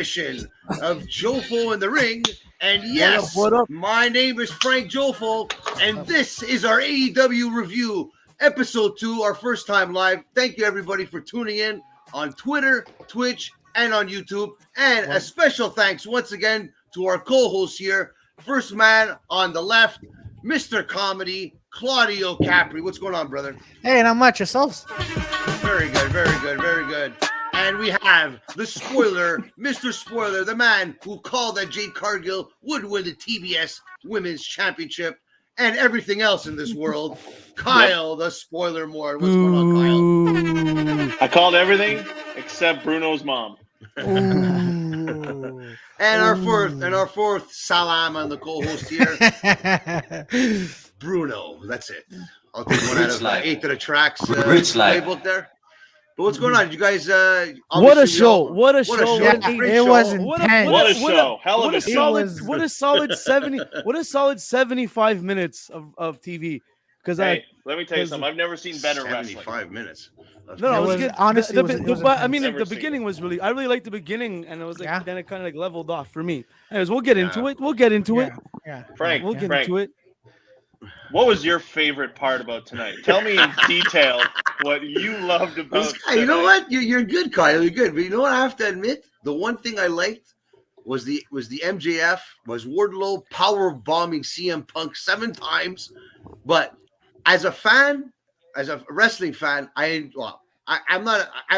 edition of Jofo in the Ring. And yes, what up? my name is Frank Jofo, and this is our AEW review, episode 2, our first time live. Thank you, everybody, for tuning in on Twitter, Twitch, and on YouTube. And a special thanks once again to our co-host here, first man on the left, Mr. Comedy, Claudio Capri. What's going on, brother? Hey, not much. Yourselves? Very good, very good, very good. And we have the spoiler, Mr. Spoiler, the man who called that Jade Cargill would win the TBS Women's Championship and everything else in this world, Kyle, the Spoiler More. What's going on, Kyle? I called everything except Bruno's mom. And our fourth Salam on the co-host here, Bruno. That's it. I'll take one out of 8 of the tracks playbook there. But what's going on? Did you guys? What a show! What a show! Yeah, it was intense. What a show! Hell of a show! What a solid 70. What a solid 75 minutes of TV. Because let me tell you something. I've never seen better 75 wrestling. minutes. No, it was good. Honestly, I mean, the beginning was really. I really liked the beginning, and it was like then it kind of like leveled off for me. Anyways, we'll get into it. We'll get into it. Yeah, Frank, we'll get into it. What was your favorite part about tonight? Tell me in detail what you loved about tonight. You know what? You're good, Kyle. You're good. But you know what? I have to admit, the one thing I liked was the MJF, was Wardlow power bombing CM Punk 7 times. But as a fan, as a wrestling fan, I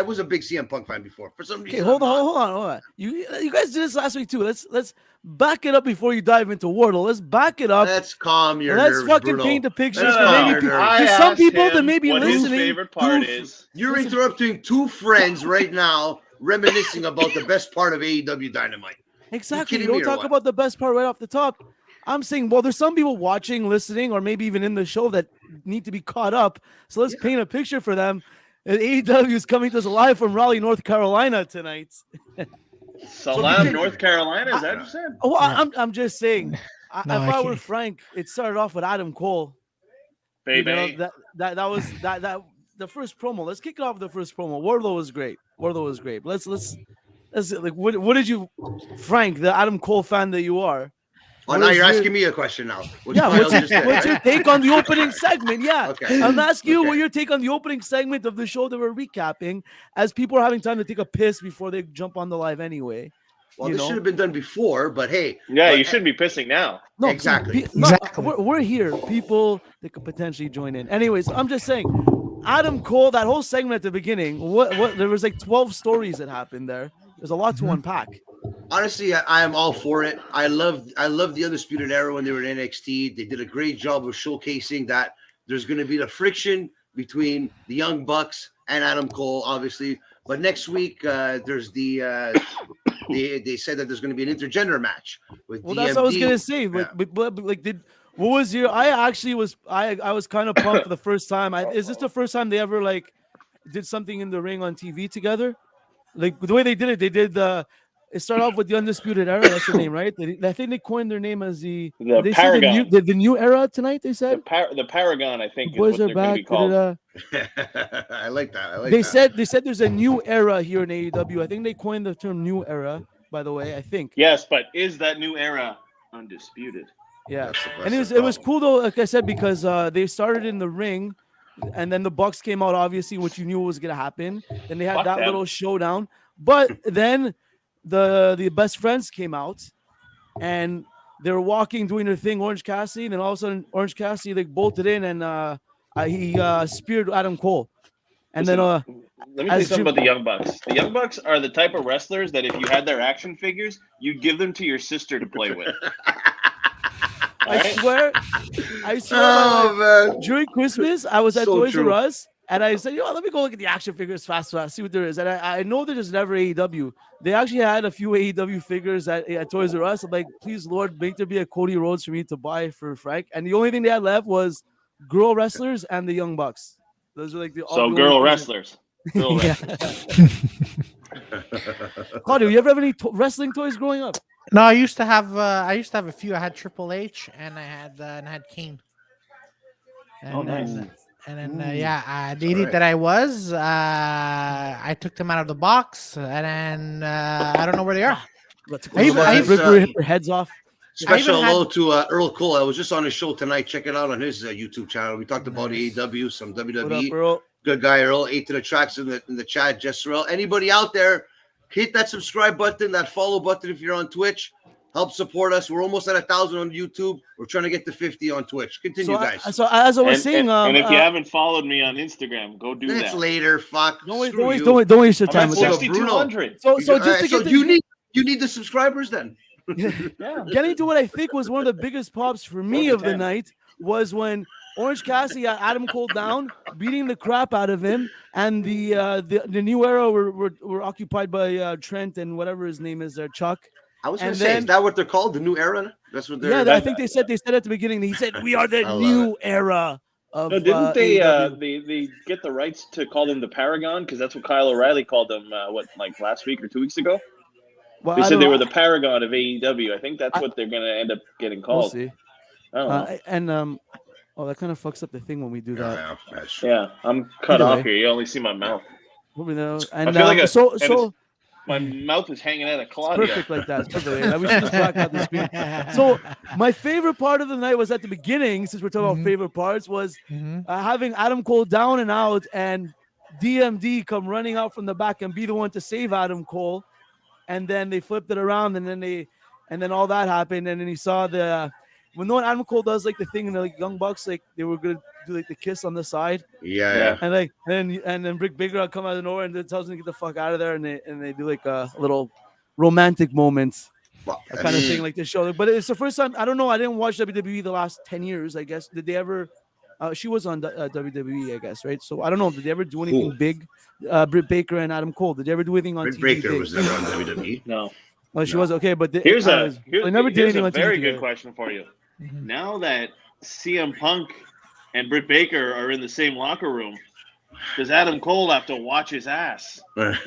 was a big CM Punk fan before. For some reason. Okay, hold on. You guys did this last week too. Let's back it up before you dive into Wardlow. Let's back it up. Let's calm your nerves, nerves, fucking Bruno. paint the pictures. For some people that may be what listening. His favorite part is. You're interrupting 2 friends right now, reminiscing about the best part of AEW Dynamite. Exactly. You don't talk about the best part right off the top. I'm saying, well, there's some people watching, listening, or maybe even in the show that need to be caught up. So let's paint a picture for them. And AEW is coming to us live from Raleigh, North Carolina tonight. Salam, North Carolina, is that what you said? Oh, I'm just saying. If I were Frank, it started off with Adam Cole. Baby. You know, that was the first promo. Let's kick it off with the first promo. Wardlow was great. Let's like what did you, Frank, the Adam Cole fan that you are? Oh, now you're asking me a question now. What's your take on the opening segment? Yeah. Okay. I'm asking you what your take on the opening segment of the show that we're recapping, as people are having time to take a piss before they jump on the live anyway. Well, this should have been done before, but hey. Yeah, you shouldn't be pissing now. No, exactly. We're here. People that could potentially join in. Anyways, I'm just saying, Adam Cole, that whole segment at the beginning, what there was like 12 stories that happened there. There's a lot to unpack. Honestly, I am all for it. I love the Undisputed Era when they were in NXT. They did a great job of showcasing that there's going to be the friction between the Young Bucks and Adam Cole, obviously. But next week, there's they said that there's going to be an intergender match with DMD. That's what I was going to say. What was your? I was kind of pumped for the first time. Is this the first time they ever like did something in the ring on TV together? Like the way they did it, they did it started off with the Undisputed Era. That's the name, right? I think they coined their name as the Paragon. The new era tonight. They said the Paragon. I think boys is what are they're back. called. I like that. They said there's a new era here in AEW. I think they coined the term new era. By the way, I think. Yes, but is that new era undisputed? Yeah, and it was cool though. Like I said, because they started in the ring. And then the Bucks came out, obviously, which you knew was going to happen. Then they had little showdown. But then the best friends came out, and they were walking, doing their thing, Orange Cassidy. And then all of a sudden, Orange Cassidy like bolted in, and he speared Adam Cole. And Listen, let me tell you something about the Young Bucks. The Young Bucks are the type of wrestlers that if you had their action figures, you'd give them to your sister to play with. I swear. Man. During Christmas, I was at Toys R Us, and I said, let me go look at the action figures fast, see what there is. And I know that there's never AEW. They actually had a few AEW figures at Toys R Us. I'm like, please, Lord, make there be a Cody Rhodes for me to buy for Frank. And the only thing they had left was girl wrestlers and the Young Bucks. Those are like the girl wrestlers. Girl wrestlers. Claudio, you ever have any wrestling toys growing up? No, I used to have a few. I had Triple H and I had Kane. And then the idiot that I was, I took them out of the box, and then I don't know where they are. Rip their heads off. Special hello to Earl Cole. I was just on his show tonight. Check it out on his YouTube channel. We talked about AEW, some WWE. What up, good guy, Earl. 8 to the tracks in the chat. Just Earl. Anybody out there, hit that subscribe button, that follow button if you're on Twitch. Help support us. We're almost at 1,000 on YouTube. We're trying to get to 50 on Twitch. Continue, guys. So as I was saying, and if you haven't followed me on Instagram, go do that. It's later. Fuck. Don't waste your time with that. 6,200. So you need the subscribers then. Yeah. Getting to what I think was one of the biggest pops for me of the night was when Orange Cassidy got Adam Cole down, beating the crap out of him, and the new era were occupied by Trent and whatever his name is there, Chuck. I was going to say, is that what they're called? The new era? That's what they're. Yeah, I think they said at the beginning. He said, "We are the new era." Of, no, didn't they get the rights to call them the Paragon? Because that's what Kyle O'Reilly called them. Last week or 2 weeks ago? Well, they said they were the Paragon of AEW. I think that's what they're going to end up getting called. We'll see. I don't know. That kind of fucks up the thing when we do that. Yeah, I'm cut off here. You only see my mouth. And I feel like my mouth is hanging out of Claudio. Perfect like that. Perfect. We should just black out the screen. So my favorite part of the night was at the beginning, since we're talking about favorite parts, was having Adam Cole down and out and DMD come running out from the back and be the one to save Adam Cole. And then they flipped it around, and then all that happened, and then he saw when Adam Cole does like the thing in the Young Bucks, like they were gonna do like the kiss on the side. Yeah. And then Britt Baker come out of nowhere and tells him to get the fuck out of there, and they do like a little romantic moments, kind of thing like this show. But it's the first time. I don't know. I didn't watch WWE the last 10 years. I guess did they ever? She was on WWE, I guess, right? So I don't know. Did they ever do anything big? Britt Baker and Adam Cole. Did they ever do anything on TV? Britt Baker was never on WWE. No. Well, she was okay, but here's a very good question for you. Now that CM Punk and Britt Baker are in the same locker room, does Adam Cole have to watch his ass? Good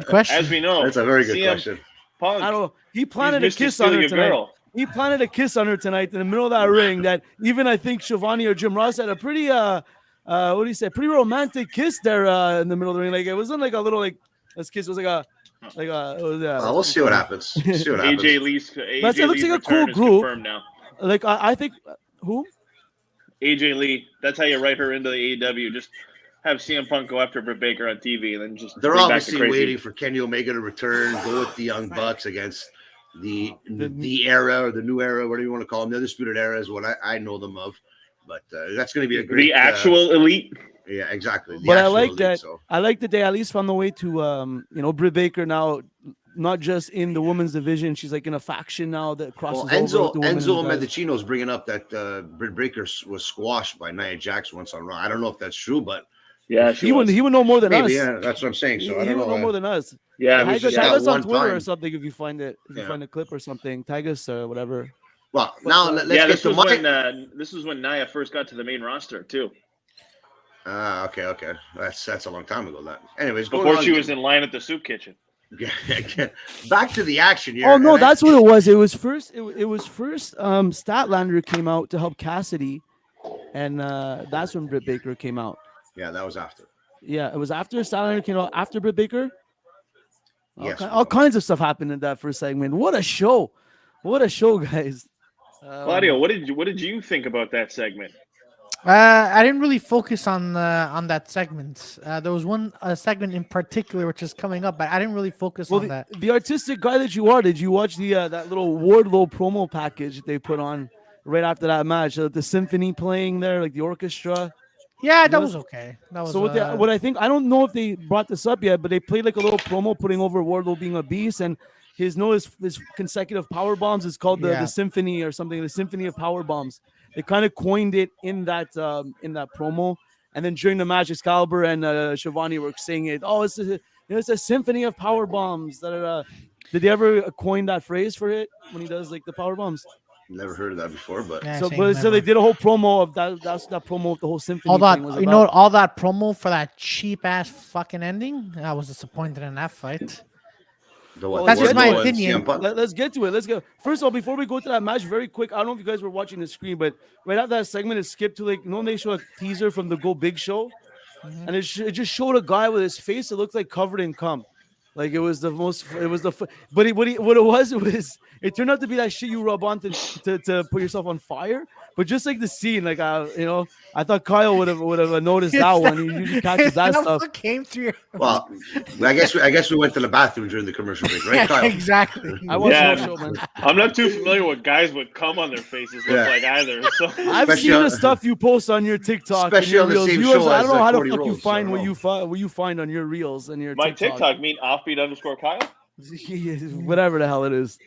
question. As we know, that's a very good question. Punk, I don't know. He planted a kiss on her tonight. He planted a kiss on her tonight in the middle of that ring. That even I think Shivani or Jim Ross had a pretty what do you say? Pretty romantic kiss there in the middle of the ring. Like it wasn't like a little like this kiss was like we'll see what happens. AJ Lee's it looks like a cool group. Now. Like I think who? AJ Lee. That's how you write her into the AEW. Just have CM Punk go after Britt Baker on TV, and then just they're obviously waiting for Kenny Omega to return, go with the Young Bucks against the era or the new era, whatever you want to call them. The Undisputed Era is what I know them of. But that's going to be a great. The actual elite. Yeah, exactly. But I like that. So. I like that they at least found the way to, Britt Baker now, not just in the women's division. She's like in a faction now that crosses over. Enzo Mendocino's bringing up that Britt Baker was squashed by Nia Jax once on Raw. I don't know if that's true, but yeah, he would know more than us. Yeah, that's what I'm saying. So I don't know more than us. Yeah, tag us on Twitter or something if you find it. If you find a clip or something, tag us or whatever. Well, now let's get to when this was when Nia first got to the main roster too. Okay. That's a long time ago. That, anyways, before she was in line at the soup kitchen. Back to the action here. Oh no, that's what it was. It was first. Statlander came out to help Cassidy, and that's when Britt Baker came out. Yeah, that was after. Yeah, it was after Statlander came out. After Britt Baker. Yes. All kinds of stuff happened in that first segment. What a show! What a show, guys. Claudio, what did you think about that segment? I didn't really focus on that segment. There was one segment in particular which is coming up, but I didn't really focus on that. The artistic guy that you are, did you watch the that little Wardlow promo package they put on right after that match? The symphony playing there, like the orchestra. Yeah, that was okay. That was so. What I think, I don't know if they brought this up yet, but they played like a little promo putting over Wardlow being a beast, and his consecutive power bombs is called the symphony or something. The symphony of power bombs. They kind of coined it in that promo, and then during the match, Excalibur and Shivani were saying it. Oh, it's a symphony of power bombs. Did they ever coin that phrase for it when he does like the power bombs? Never heard of that before, but so they did a whole promo of that. That's that promo of the whole symphony. All that, thing was all that promo for that cheap ass fucking ending. I was disappointed in that fight. That's just my opinion. Let's get to it. Let's go. First of all, before we go to that match, very quick. I don't know if you guys were watching the screen, but right after that segment, it skipped to when they show a teaser from the Go Big show, and it just showed a guy with his face that looked like covered in cum. Like it was the most. It was the. But what it was it turned out to be that shit you rub on to put yourself on fire. But just like the scene, like I thought Kyle would have noticed that one. He usually catches that stuff. Came through. Well, I guess we went to the bathroom during the commercial break, right, Kyle? Exactly. I watched the show, man. I'm not too familiar with guys with cum on their faces look like either. So I've seen the stuff you post on your TikTok, especially on the same show. I don't know how the fuck Rhodes, you find what you find on your reels and your my TikTok mean offbeat_Kyle. Whatever the hell it is.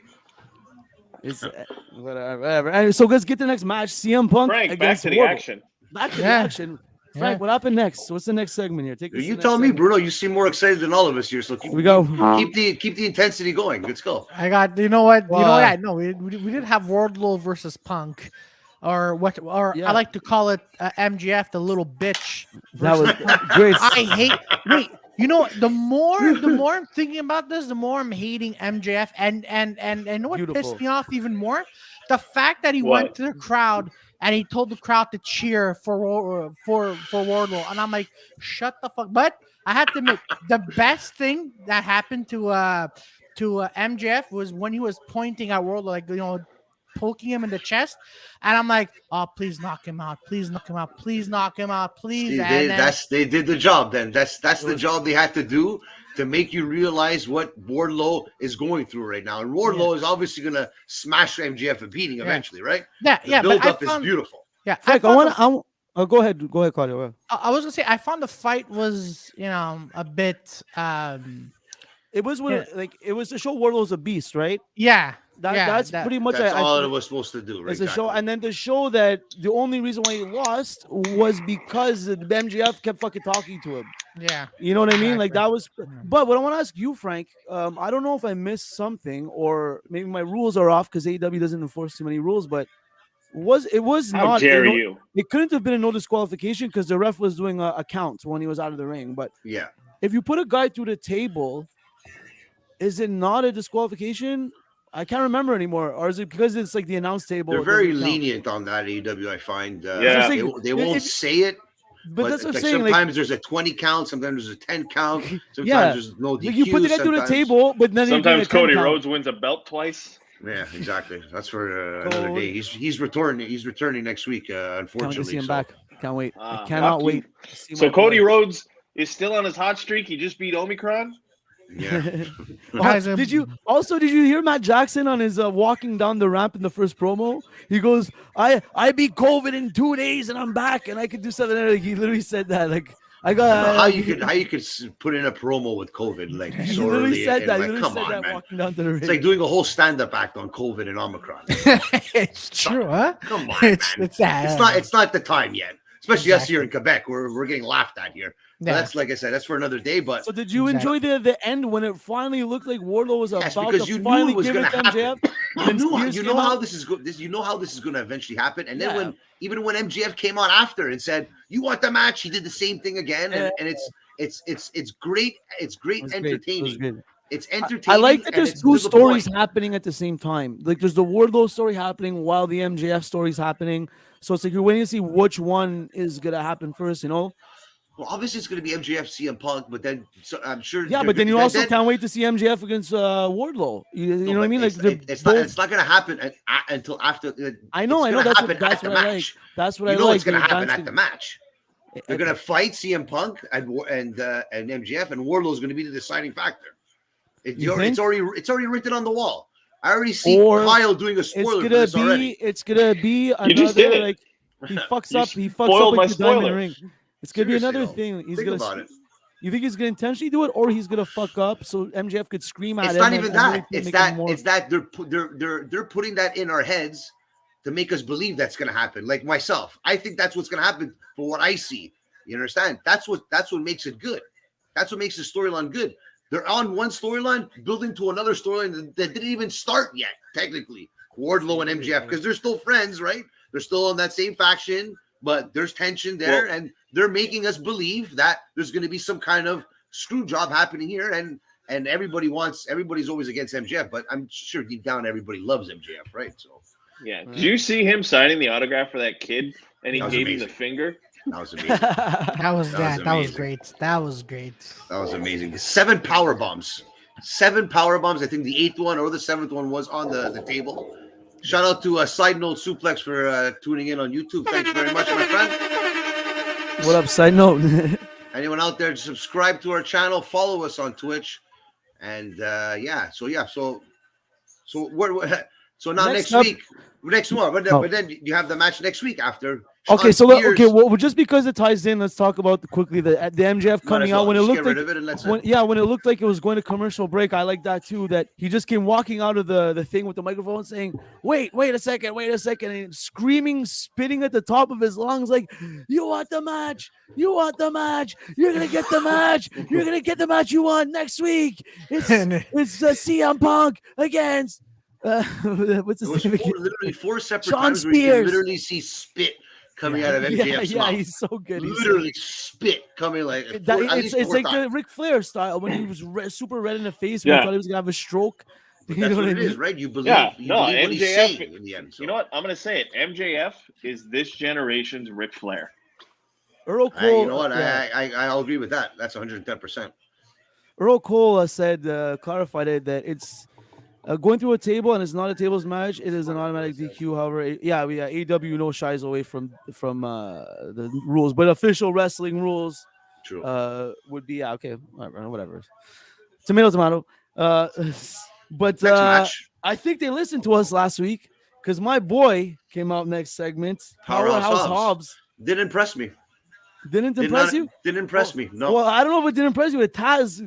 It's whatever. And so let's get the next match. CM Punk Frank, against back to the Wardlow. action. Back to the action. Frank, what happened next? What's the next segment here? You tell me, Bruno. You seem more excited than all of us here. So we go. Keep the intensity going. Let's go. I got. You know what? No, we did have Wardlow versus Punk, or what? Or I like to call it MGF, the little bitch. That was great. I hate. Wait. You know, the more I'm thinking about this, the more I'm hating MJF, and you know what pissed me off even more? The fact that he went to the crowd and he told the crowd to cheer for Wardlow, and I'm like, shut the fuck. But I have to admit, the best thing that happened to MJF was when he was pointing at Wardlow, like poking him in the chest, and I'm like, oh, please knock him out, please knock him out, please knock him out, please. They did the job. Then that's the job they had to do to make you realize what Wardlow is going through right now. And Wardlow is obviously gonna smash MJF and beating eventually, right? Yeah, the build up is beautiful. Yeah, Frank, go ahead, Claudio. I was gonna say I found the fight was a bit. It was it was to show Wardlow's a beast, right? Yeah. That's pretty much all it was supposed to do, right? It's a show, and then to show that the only reason why he lost was because the MJF kept fucking talking to him. Yeah, you know what I mean? Like that was. But what I want to ask you, Frank, I don't know if I missed something, or maybe my rules are off because AEW doesn't enforce too many rules. But it was How not. Dare you? It couldn't have been a no disqualification because the ref was doing a count when he was out of the ring. But yeah, if you put a guy through the table, is it not a disqualification? I can't remember anymore. Or is it because it's like the announce table? They're very lenient on that, AEW, I find. They won't say it. But that's what I'm saying. Sometimes there's a 20 count, sometimes there's a 10 count, sometimes there's no DQ. Like you put the guy through the table, but then sometimes Cody Rhodes wins a belt twice. Yeah, exactly. That's for another day. He's returning. He's returning next week. Unfortunately, can't wait to see him back. Can't wait. I cannot wait. So Cody Rhodes is still on his hot streak. He just beat Omicron. Yeah. Did you hear Matt Jackson on his walking down the ramp in the first promo? He goes, I beat COVID in 2 days and I'm back and I could do something. Like, he literally said that. Like I got how you could put in a promo with COVID like he so literally early. Said that. Like, come on, man. Walking down to the ring. It's like doing a whole stand-up act on COVID and Omicron. It's true, huh? Come on, it's not the time yet. Especially us here in Quebec, we're getting laughed at here. Yeah. That's like I said, that's for another day. But so did you enjoy the end when it finally looked like Wardlow was about to finally give it to MJF? You know how this is good. You know how this is going to eventually happen. And then when MJF came on after and said, "You want the match?" He did the same thing again, and it's great. It's great entertaining. It's entertaining. I like that there's two stories happening at the same time. Like there's the Wardlow story happening while the MJF story is happening. So it's like you're waiting to see which one is gonna happen first, Well, obviously it's going to be MJF CM Punk, but then I'm sure. Yeah, but then you also can't wait to see MJF against Wardlow. You know what I mean? Like it's not going to happen until after. I know. That's what I like. That's what I like. It's going to happen at the match. They're going to fight CM Punk and MJF, and Wardlow is going to be the deciding factor. It's already written on the wall. I already see Kyle doing a spoiler for this already. It's gonna be another like he fucks up like the Diamond Ring. It's gonna be another thing. He's think about it. You think he's gonna intentionally do it, or he's gonna fuck up so MJF could scream at him? It's not even that. It's that they're putting that in our heads to make us believe that's gonna happen. Like myself, I think that's what's gonna happen for what I see. You understand? That's what makes it good. That's what makes the storyline good. They're on one storyline, building to another storyline that didn't even start yet, technically. Wardlow and MJF, because they're still friends, right? They're still in that same faction, but there's tension there, and they're making us believe that there's going to be some kind of screw job happening here, and everybody's always against MJF, but I'm sure deep down everybody loves MJF, right? So, yeah. Did you see him signing the autograph for that kid, and he gave him the finger? That was amazing. That was great. That was great. That was amazing. 7 power bombs. 7 power bombs. I think the 8th one or the 7th one was on the table. Shout out to Side Note Suplex for tuning in on YouTube. Thanks very much, my friend. What up, Side Note? Anyone out there, subscribe to our channel, follow us on Twitch, and so now next week, but then you have the match next week after. Okay, well, just because it ties in, let's talk about quickly the MJF coming out when it looked like when it looked like it was going to commercial break. I like that too. That he just came walking out of the thing with the microphone, saying, "Wait a second," and screaming, spitting at the top of his lungs, like, "You want the match? You want the match? You're gonna get the match. You're gonna get the match you want next week. It's CM Punk against." What's his name? Literally 4 separate Sean times Spears. where you can literally see spit coming out of MJF's mouth. Yeah, he's so good. Literally spit coming like it's like the Ric Flair style when he was super red in the face. We thought he was gonna have a stroke. That's what it is, right? You believe, believe what he's saying in the end. So. You know what? I'm gonna say it. MJF is this generation's Ric Flair. Earl Cole. You know what? I'll agree with that. That's 110%. Earl Cole said, clarified it that it's. Going through a table and it's not a tables match, it is an automatic DQ. However, AEW no shies away from the rules, but official wrestling rules would be whatever. Tomato. But I think they listened to us last week because my boy came out next segment. Powerhouse Hobbs didn't impress me. Didn't impress you? Didn't impress me. No. Well, I don't know if it didn't impress you. With Taz,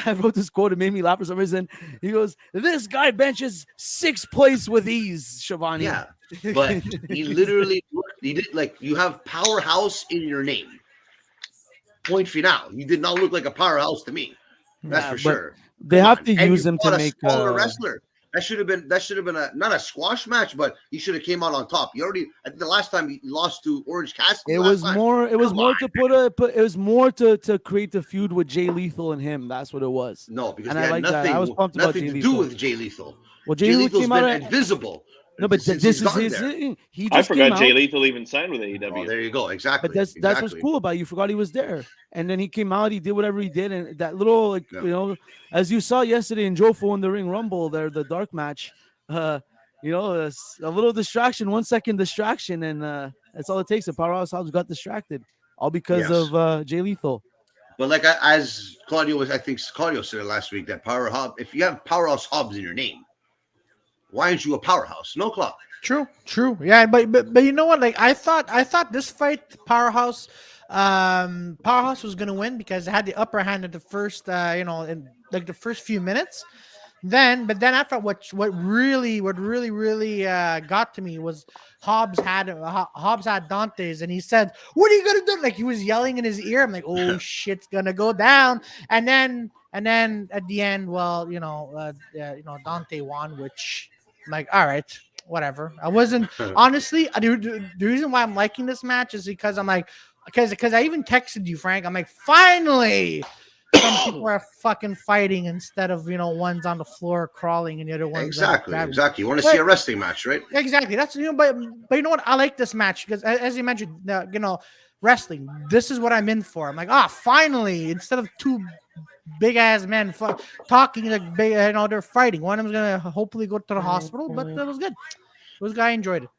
I wrote this quote. It made me laugh for some reason. He goes, "This guy benches 6th place with ease, Shivani." Yeah, but he literally did like you have powerhouse in your name. Point final. You did not look like a powerhouse to me. That's for sure. They have to use him to make a wrestler. That should have been not a squash match, but he should have came out on top. I think the last time he lost to Orange Cassidy. It was more to create the feud with Jay Lethal and him. That's what it was. No, because I like that. I was pumped about Jay nothing to Lethal. do with Jay Lethal. Well, Jay Lethal's been invisible. No, but this is his. I forgot Jay Lethal even signed with AEW. Oh, there you go. Exactly. But that's what's cool about it. You forgot he was there, and then he came out. He did whatever he did, and that little as you saw yesterday in Jofo in the Ring Rumble, there the dark match. A little distraction, 1 second distraction, and that's all it takes. The Powerhouse Hobbs got distracted, all because of Jay Lethal. But like as Claudio said it last week, that Powerhouse. If you have Powerhouse Hobbs in your name, why aren't you a powerhouse? No clock. True. Yeah, but you know what? Like I thought this fight, Powerhouse was gonna win because it had the upper hand at the first, in like the first few minutes. But then after what really got to me was Hobbs had Dante's, and he said, "What are you gonna do?" Like he was yelling in his ear. I'm like, "Oh shit's gonna go down." And then at the end, Dante won, which I'm like, all right, whatever. I wasn't honestly. The reason why I'm liking this match is because I'm like, because I even texted you, Frank. I'm like, finally. Some people are fucking fighting instead of one's on the floor crawling and the other one's exactly. You want to see a wrestling match, right? Exactly. That's but you know what? I like this match because as you mentioned, wrestling. This is what I'm in for. I'm like, finally, instead of 2 big ass men talking like big, they're fighting. One of them's gonna hopefully go to the hospital, but that was good. This guy enjoyed it.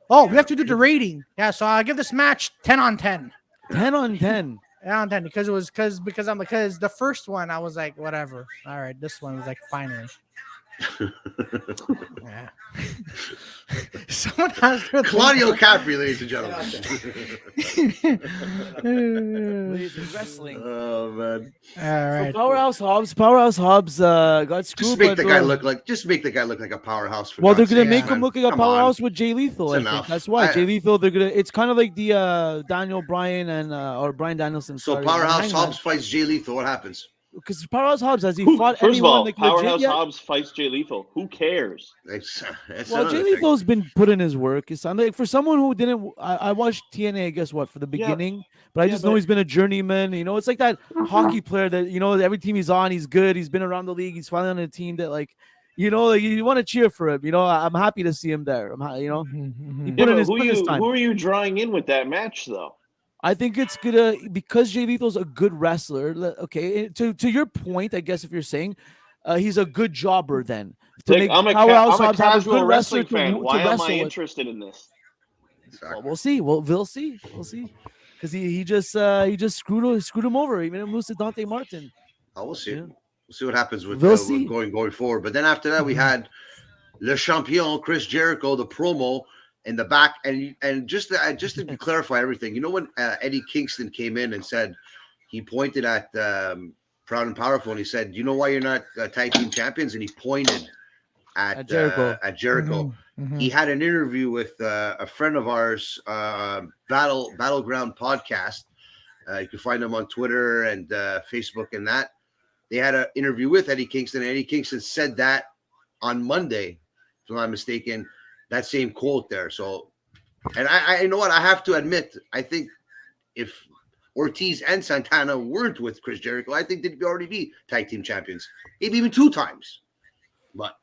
Oh, we have to do the rating. Yeah, so I give this match 10 on 10. 10 on 10. Yeah, because the first one I was like, whatever. All right, this one was like, finally. Yeah. Someone has Claudio Capri, ladies and gentlemen. Wrestling. Oh man. All right. So Powerhouse Hobbs got screwed. Just make the guy look like a powerhouse. Well, they're gonna make him look like a powerhouse with Jay Lethal. I think. That's why Jay Lethal. It's kind of like the Daniel Bryan or Bryan Danielson. So Powerhouse Hobbs fights Jay Lethal. What happens? Because Powerhouse Hobbs, has he fought First anyone of all, like Powerhouse legit Hobbs fights Jay Lethal. Who cares? Well, Jay Lethal's been put in his work. Like, for someone who didn't, I watched TNA. I guess what for the beginning, but I just know he's been a journeyman. It's like that hockey player that every team he's on, he's good. He's been around the league. He's finally on a team that you want to cheer for him. I'm happy to see him there. He put in his time. Who are you drawing in with that match though? I think it's gonna because Jay Lethal's a good wrestler. Okay, to your point, I guess if you're saying, he's a good jobber then. I'm a casual wrestling fan. Why am I interested in this? Well, we'll see. We'll see. Because he just screwed him over. He made him lose to Dante Martin. Oh, we'll see. Yeah. We'll see what happens with going forward. But then after that, we had Le Champion, Chris Jericho, the promo in the back, and just to clarify everything. You know when Eddie Kingston came in and said he pointed at Proud and Powerful, and he said, "You know why you're not tag team champions?" And he pointed at Jericho. Mm-hmm. He had an interview with a friend of ours, Battleground Podcast. You can find them on Twitter and Facebook and that. They had an interview with Eddie Kingston, and Eddie Kingston said that on Monday, if I'm not mistaken, that same quote there. So, and I you know what? I have to admit, I think if Ortiz and Santana weren't with Chris Jericho, I think they'd already be tag team champions, maybe even 2 times. But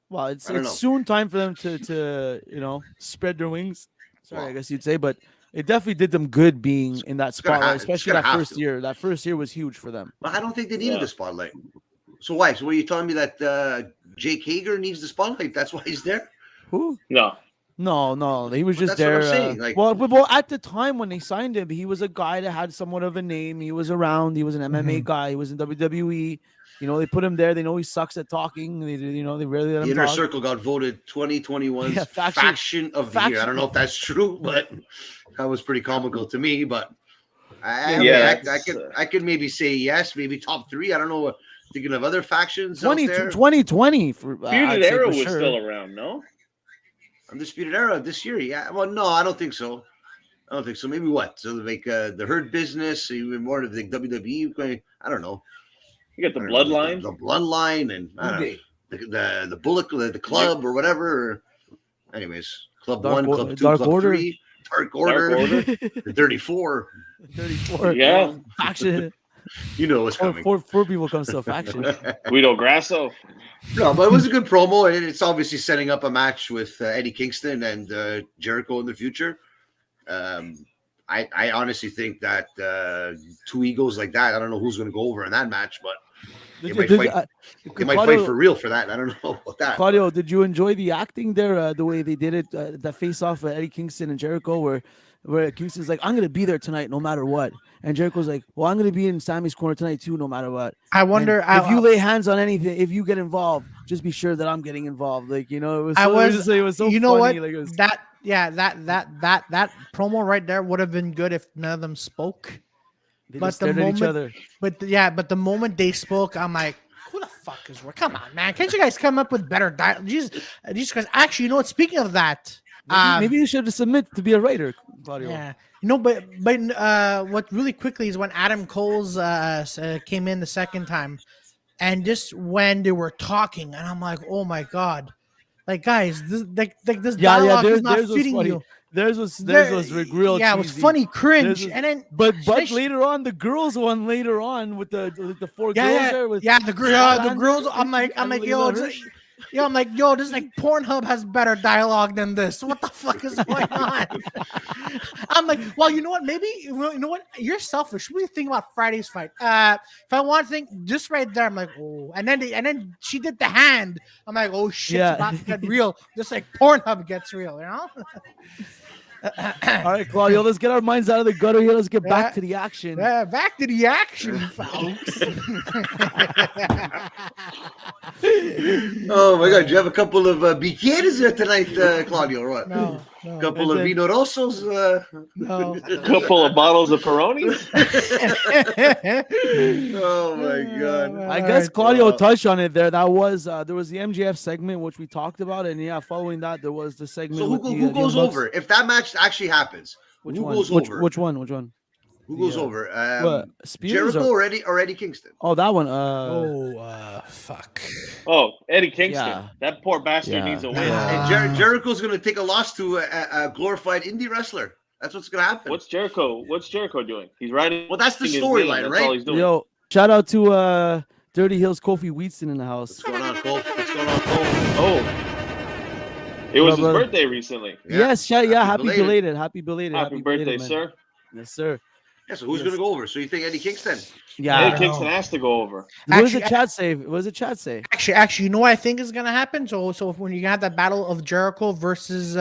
well, it's soon time for them to spread their wings. Sorry, I guess you'd say, but it definitely did them good being in that spotlight, especially that first year. That first year was huge for them. But I don't think they needed the spotlight. So why? So were you telling me that Jake Hager needs the spotlight? That's why he's there? Who? No. He was just there. What I'm saying. Well, at the time when they signed him, he was a guy that had somewhat of a name. He was around. He was an MMA guy. He was in WWE. They put him there. They know he sucks at talking. They rarely let him The Inner talk. Circle got voted 2021's faction of the year. I don't know if that's true, but that was pretty comical to me. But I could maybe say yes, maybe top 3. I don't know. Thinking of other factions out there. 2020 for Undisputed Era was still around, no? Undisputed Era this year, yeah. Well, no, I don't think so. Maybe what? So like the Hurt Business, even more of the WWE. I don't know. You got the Bloodline, the Bloodline, and the Bullet, the Club, or whatever. Anyways, Club Dark 1, Club 2, Dark Club Order. 3, Dark Order, the 34. 34. Yeah. Faction. You know what's coming. Four people comes to a faction. Guido Grasso. No, but it was a good promo, and it's obviously setting up a match with Eddie Kingston and Jericho in the future. I honestly think that 2 egos like that, I don't know who's going to go over in that match, but they might fight for real for that. I don't know about that. Claudio, did you enjoy the acting there, the way they did it, the face-off of Eddie Kingston and Jericho, where Kingston's like, I'm going to be there tonight no matter what. And Jericho's like, well, I'm going to be in Sammy's corner tonight too, no matter what. I wonder if you lay hands on anything, if you get involved, just be sure that I'm getting involved. Like, it was so you know funny. What? Like, that promo right there would have been good if none of them spoke. They just stared at each other. But the moment they spoke, I'm like, who the fuck is where? Come on, man. Can't you guys come up with better dialogue? These guys, actually, you know what? Speaking of that, maybe you should submit to be a writer, Claudio. Yeah. But what really quickly is when Adam Cole's came in the second time, and just when they were talking, and I'm like, oh my god, like guys, this dialogue is not fitting you. Theirs was real. Yeah, it was funny, cringe, and then but later on, the girls one later on with the 4 girls there. The girls. I'm like, yo, this is like Pornhub has better dialogue than this. What the fuck is going on? I'm like, well, you know what? Maybe you know what? You're selfish. What do you think about Friday's fight? If I want to think, just right there, I'm like, oh, and then she did the hand. I'm like, oh shit, it's about to get real. Just like Pornhub gets real, All right, Claudio, let's get our minds out of the gutter here. Let's get back to the action. Back to the action, folks. Oh my god, do you have a couple of biqueras there tonight, Claudio, or what? No. A couple of Vino Rossos? No. A couple of bottles of Peroni? Oh my god. I guess Claudio touched on it there. That was there was the MJF segment which we talked about, and following that there was the segment. So who goes over if that match actually happens? Who goes over? Which one? Who goes over? Spears Jericho or Eddie Kingston? Oh, that one. Fuck. Oh, Eddie Kingston. Yeah. That poor bastard needs a win. And Jericho's going to take a loss to a glorified indie wrestler. That's what's going to happen. What's Jericho doing? He's riding. Well, that's the storyline, right? All he's doing. Yo, shout out to Dirty Hills Kofi Wheatston in the house. What's going on, Kofi? Oh. It was his birthday recently. Yeah. Yes, happy belated. Happy birthday, man. sir. Yes, sir. Yeah, so who's going to go over? So you think Eddie Kingston? Yeah, Eddie Kingston has to go over. What does the chat say? What does the chat say? Actually, you know what I think is gonna happen. So when you have that battle of Jericho versus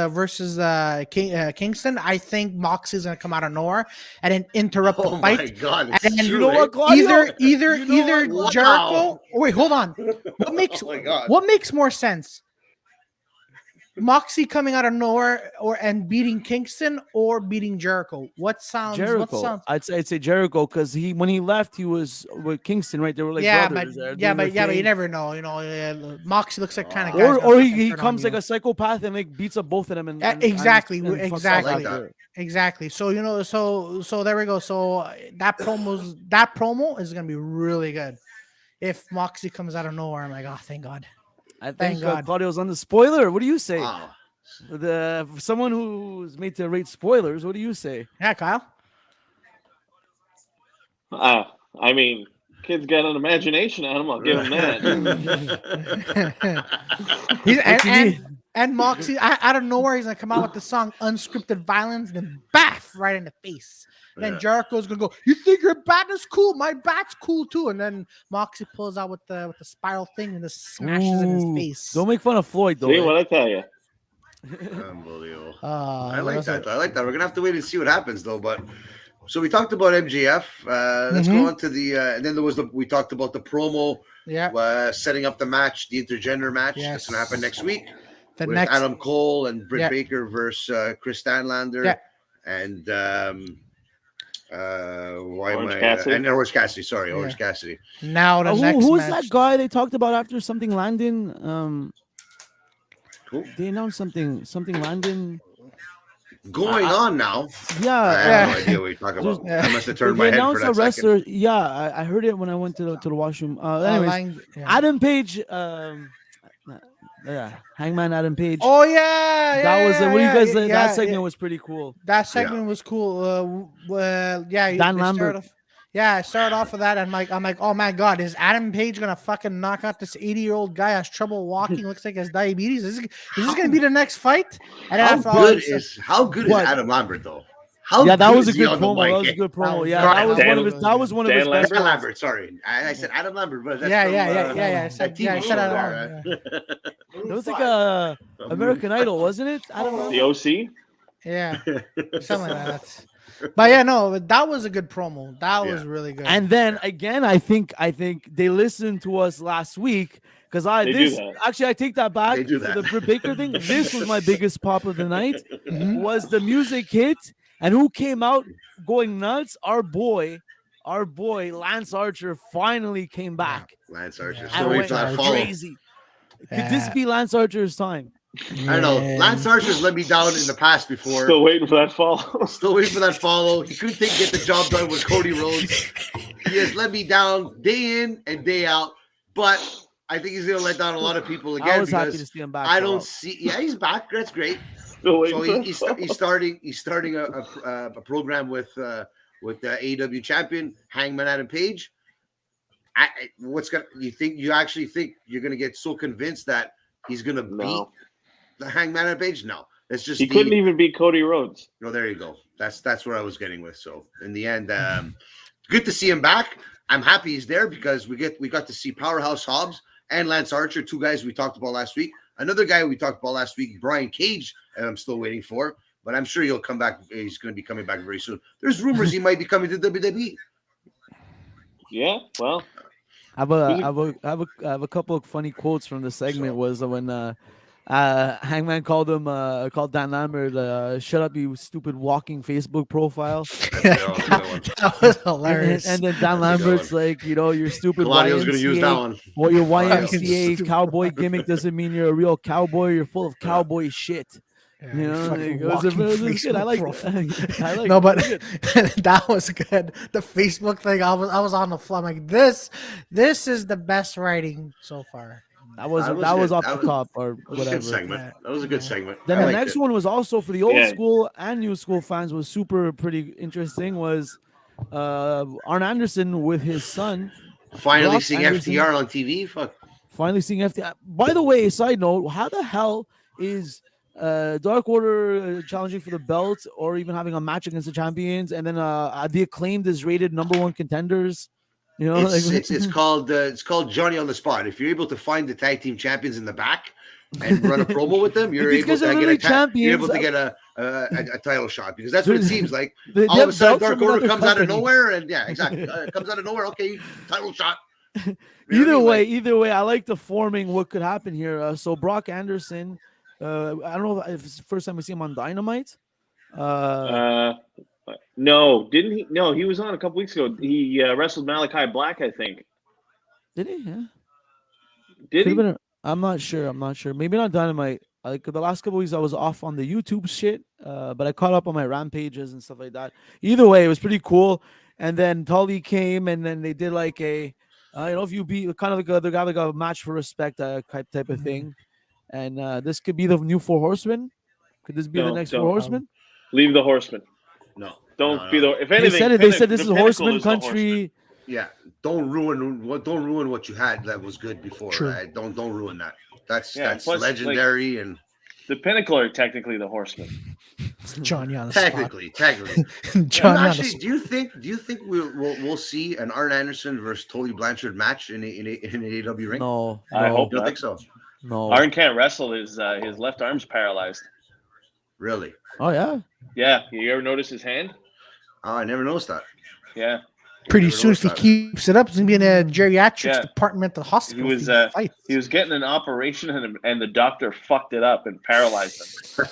Kingston, I think Moxie's gonna come out of nowhere and then interrupt the fight. Oh my God! And then you know what, Claudio? Either Jericho. Wow. Oh, wait, hold on. What makes more sense? Moxie coming out of nowhere and beating Kingston or beating Jericho? Jericho. I'd say Jericho because when he left, he was with Kingston, right? They were like brothers. But you never know. You know, Moxie looks like kind of guy. Or he comes like a psychopath and like beats up both of them. And exactly. Exactly. So so there we go. So that promo is gonna be really good. If Moxie comes out of nowhere, I'm like, oh, thank God. I think Claudio's on the spoiler. What do you say? Wow. For someone who's made to rate spoilers, what do you say? Yeah, Kyle. I mean, kid's got an imagination on him. I'll give him that. And Moxie, out of nowhere, he's gonna come out with the song "Unscripted Violence," then baff right in the face. Then Jericho's gonna go, "You think your bat is cool? My bat's cool too." And then Moxie pulls out with the spiral thing and just smashes in his face. Don't make fun of Floyd, though. See what I tell you? Unbelievable. I like that. We're gonna have to wait and see what happens, though. But so we talked about MJF. Let's go on to the. And then we talked about the promo. Yeah. Setting up the match, the intergender match. Yes. That's gonna happen next week. With Adam Cole and Britt Baker versus Chris Stanlander and Orange Cassidy. Sorry, Orange Cassidy. Now the next who was match. that guy they talked about after something Landon? Cool. They announced something Landon going on now. Yeah, I have no idea what you're talking about. I must have turned my head for that wrestler. second. Yeah, I heard it when I went to the washroom. Anyways, Adam Page. Hangman Adam Page. Oh yeah, that was what do you guys? That segment was pretty cool. That segment was cool. Dan Lambert. I started off with that. I'm like, oh my God, is Adam Page gonna fucking knock out this 80-year-old guy who has trouble walking? Looks like he has diabetes. Is this gonna be the next fight? And how good is Adam Lambert though? That was a good promo. That was a good promo. Yeah, that was one of his best. Lambert, sorry. I said Adam Lambert, but that's I said Adam. It was like a American Idol, wasn't it? I don't know. The OC? Yeah. Something like that. But yeah, no, that was a good promo. That was really good. And then again, I think they listened to us last week because I take that back. They do that. The Britt Baker thing. This was my biggest pop of the night. Was the music hit and who came out going nuts? Our boy Lance Archer finally came back. Lance Archer. And went crazy. Could this be Lance Archer's time? I don't know. Lance Archer's let me down in the past before. Still waiting for that follow. He couldn't get the job done with Cody Rhodes. He has let me down day in and day out. But I think he's going to let down a lot of people again. I was happy to see him back. I don't see. Yeah, he's back. That's great. So he's starting a program with the AEW champion Hangman Adam Page. You actually think you're gonna get so convinced that he's gonna beat the Hangman Adam Page? No, it's just he couldn't even beat Cody Rhodes. No, there you go. That's what I was getting with. So in the end, good to see him back. I'm happy he's there because we got to see Powerhouse Hobbs and Lance Archer, two guys we talked about last week. Another guy we talked about last week, Brian Cage, and I'm still waiting for, but I'm sure he'll come back. He's going to be coming back very soon. There's rumors he might be coming to WWE. Yeah, well, I have a couple of funny quotes from the segment. Was when Hangman called Dan Lambert, "Shut up, you stupid walking Facebook profile." That was hilarious. And then Dan Lambert's like, your stupid Claudio's going to use that one. Well, your YMCA cowboy gimmick doesn't mean you're a real cowboy. You're full of cowboy shit. It was good. I like it. No, but that was good. The Facebook thing, I was on the floor. I'm like, this is the best writing so far. That was off the top or whatever. Good segment. That was a good segment. Then the next one was also for the old school and new school fans was pretty interesting. Was Arn Anderson with his son finally seeing FTR on TV? Fuck. Finally seeing FTR. By the way, side note, how the hell is Dark Order challenging for the belt, or even having a match against the champions, and then the Acclaimed is rated #1 contenders. You know, it's called Johnny on the spot. If you're able to find the tag team champions in the back and run a promo with them, you're able to get a title shot, because that's what it seems like. All of a sudden, Dark Order comes out of nowhere, and exactly, comes out of nowhere. Okay, title shot. Either way, I like the forming. What could happen here? So Brock Anderson, I don't know if it's the first time we see him on Dynamite. No, didn't he? No, he was on a couple weeks ago. He wrestled Malachi Black, I think. Did he? Yeah. Did he? I'm not sure. Maybe not Dynamite. Like the last couple weeks, I was off on the YouTube shit, but I caught up on my rampages and stuff like that. Either way, it was pretty cool. And then Tully came, and then they did like a, if you beat kind of like like a match for respect type of thing. And this could be the new Four Horsemen. Could this be the next Four Horsemen? Leave the Horsemen. No, don't be the. If anything, they said this is Horseman country. Yeah, don't ruin what you had that was good before. Right? Don't ruin that. That's plus, legendary, like, and the Pinnacle are technically the Horsemen. Johnny on the technically. Johnny actually, do you think we'll see an Arn Anderson versus Tully Blanchard match in AEW ring? No, I hope don't not. think so. No, Arn can't wrestle. His left arm's paralyzed. Really? Oh yeah. Yeah. You ever notice his hand? Oh, I never noticed that. Yeah. Pretty soon, if he keeps it up, he's gonna be in a geriatrics department at the hospital. He was getting an operation, and the doctor fucked it up and paralyzed him.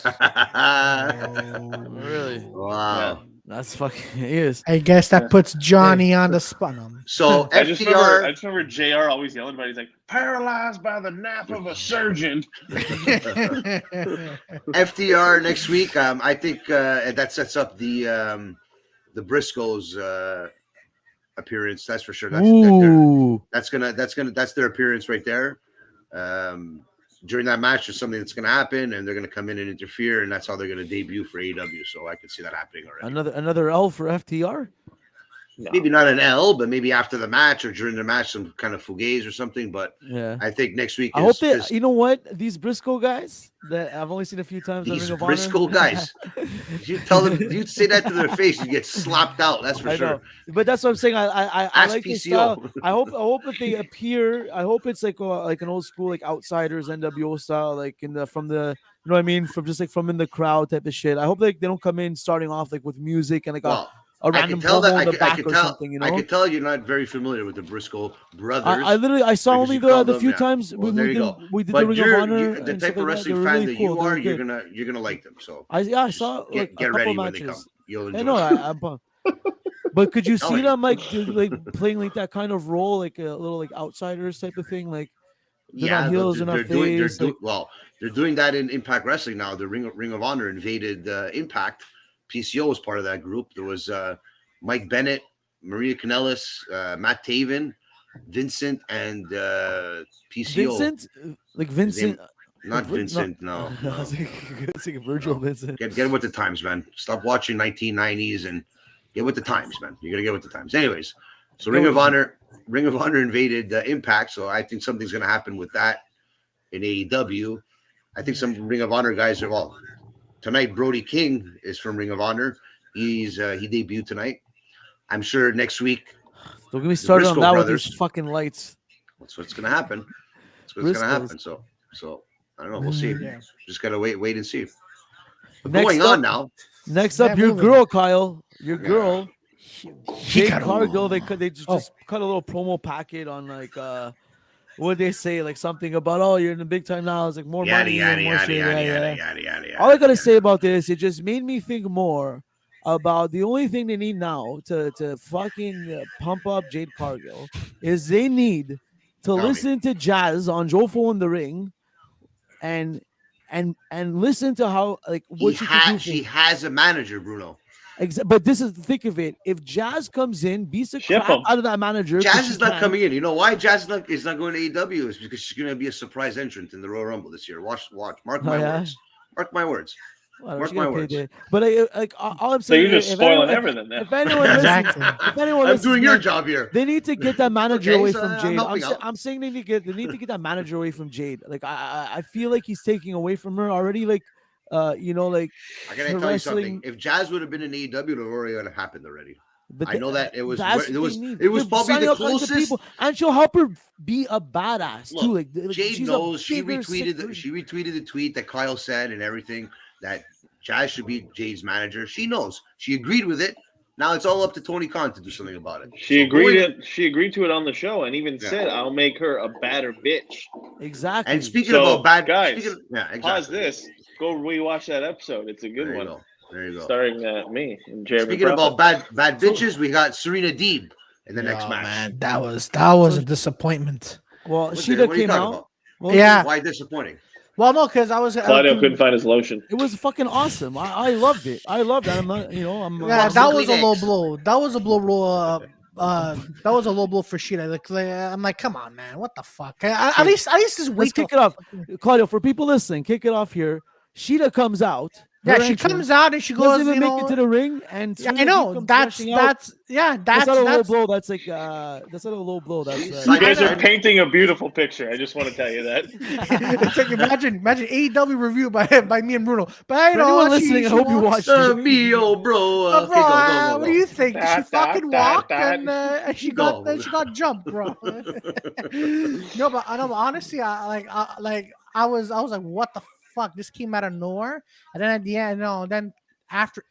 Really? Wow. Yeah. That's fucking is. I guess that puts Johnny on the spot. So I just remember JR always yelling about it. He's like, paralyzed by the nap of a surgeon. FTR next week. I think that sets up the Briscoes appearance. That's for sure. That's their appearance right there. During that match, there's something that's going to happen, and they're going to come in and interfere, and that's how they're going to debut for AEW. So I can see that happening already. Another L for FTR. No. Maybe not an L, but maybe after the match or during the match, some kind of fugazi or something. But yeah, I think next week. I hope that you know what these Briscoe guys that I've only seen a few times. These Briscoe guys, you tell them, you say that to their face, you get slapped out. That's for sure. But that's what I'm saying. I like this style. I hope if they appear, I hope it's like an old school like Outsiders NWO style, like from the. You know what I mean? From just like from in the crowd type of shit. I hope like they don't come in starting off like with music and like a random promo in the back or something, you know? I can tell you're not very familiar with the Briscoe brothers. I saw only the few times we did the Ring of Honor. The type of wrestling fan that you are, you're gonna like them. So I saw like get ready when they come. You'll enjoy. But could you see them like playing like that kind of role, like a little like Outsiders type of thing, like? They're doing that in Impact Wrestling now. The Ring of Honor invaded Impact. PCO was part of that group. There was Mike Bennett, Maria Kanellis, Matt Taven, Vincent, and PCO. Vincent? Not Vincent, no. It's like Virgil Vincent. Get with the times, man. Stop watching 1990s and get with the times, man. You got to get with the times. Anyways, so Ring of Honor invaded Impact, so I think something's going to happen with that in AEW. I think some Ring of Honor guys are tonight. Brody King is from Ring of Honor. He debuted tonight. I'm sure next week. Don't get me started on that with these fucking lights. That's what's going to happen. That's what's going to happen. So I don't know. We'll see. Yeah. Just got to wait and see. But going on now. Next up, your girl, Kyle. Your girl. Jade Cargill, they just cut a little promo packet on like what they say, like something about you're in the big time now. It's like more money, more shit. All I gotta say about this, it just made me think more about the only thing they need now to fucking pump up Jade Cargill is they need to listen to Jazz on Jofo in the Ring, and listen to how like what she has a manager, Bruno. But this is the thick of it. If Jazz comes in, beats the crap out of that manager. Jazz is not coming in. You know why Jazz is not going to AEW? Is because she's going to be a surprise entrant in the Royal Rumble this year. Watch. Mark my words. Mark my words. Mark my words. But all I'm saying. So you're just spoiling everything. If anyone I'm doing your job here. They need to get that manager away from Jade. I'm saying they need to get that manager away from Jade. Like I feel like he's taking away from her already. Like you know, like I gotta her tell you something. wrestling. If Jazz would have been in AEW, it already would have happened already. But I know that it was that's it what was they need. it was They're probably signing the up, like, closest. people, and she'll help her be a badass too. Look, Like Jade she's knows. a She bigger, retweeted. sicker- She retweeted the tweet that Kyle said and everything, that Jazz should be Jade's manager. She knows. She agreed with it. Now it's all up to Tony Khan to do something about it. She agreed to it on the show, and even said, "I'll make her a badder bitch." Exactly. And speaking about bad guys, exactly. pause this. Go rewatch that episode. It's a good one. There you go. Starring me and Jeremy. Speaking about bad bitches, we got Serena Deeb in the next match. Man, that was a disappointment. Well, Shida came out. Well, yeah. Why disappointing? Well, no, because Claudio couldn't find his lotion. It was fucking awesome. I loved it. I loved that. I'm not, you know, I'm. Yeah, that was a low blow. That was a low blow. That was a low blow for Shida. Like, I'm like, come on, man, what the fuck? At least just wait. Let's kick it off, Claudio. For people listening, kick it off here. Shida comes out. Yeah, she comes out and she goes. Doesn't even make it to the ring, and yeah, I know that's not a low blow. That's like that's not a low blow. That's you guys are painting a beautiful picture. I just want to tell you that. It's like imagine AEW review by me and Bruno. But for anyone listening, I hope you watched it. Me, bro. Bro, what do you think? She fucking walked and she got jumped, bro. No, but honestly, I was like, what the fuck? This came out of nowhere, and then at the end, then after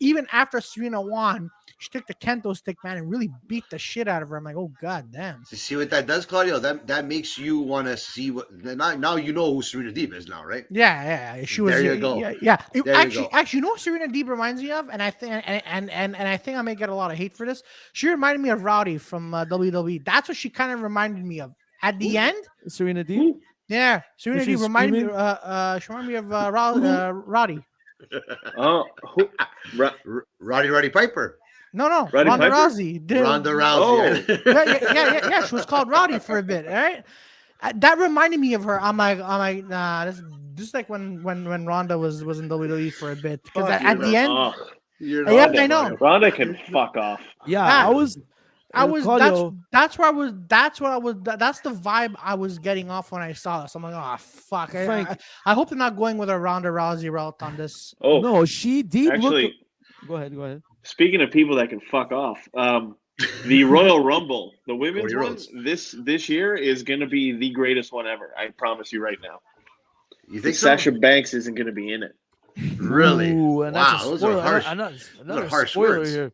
Serena won, she took the kendo stick, man, and really beat the shit out of her. I'm like, oh god damn. You see what that does, Claudio? That makes you want to see what. Now you know who Serena Deeb is now, right? Yeah. She was. There you go. Yeah. Actually, you know what Serena Deeb reminds me of, and I think I think I may get a lot of hate for this. She reminded me of Rowdy from WWE. That's what she kind of reminded me of. At the end, Serena Deeb. Yeah, Serena Deeb reminded me. She reminded me of Roddy. Oh, Roddy Piper. No, Roddy Ronda Piper? Rousey. Ronda Rousey. Oh. Yeah. She was called Roddy for a bit. All right, that reminded me of her. I'm like, nah. This is like when Ronda was in WWE for a bit, because at the end, I know. Ronda can fuck off. Yeah, Claudio, that's the vibe I was getting off when I saw this. I'm like, oh fuck. I hope they're not going with a Ronda Rousey route on this. Oh no, she did. Actually, go ahead. Speaking of people that can fuck off, the Royal Rumble, the women's one, this year is going to be the greatest one ever. I promise you right now. You think Sasha Banks isn't going to be in it? Really? Ooh, and wow, those are harsh. Another harsh spoiler words. here.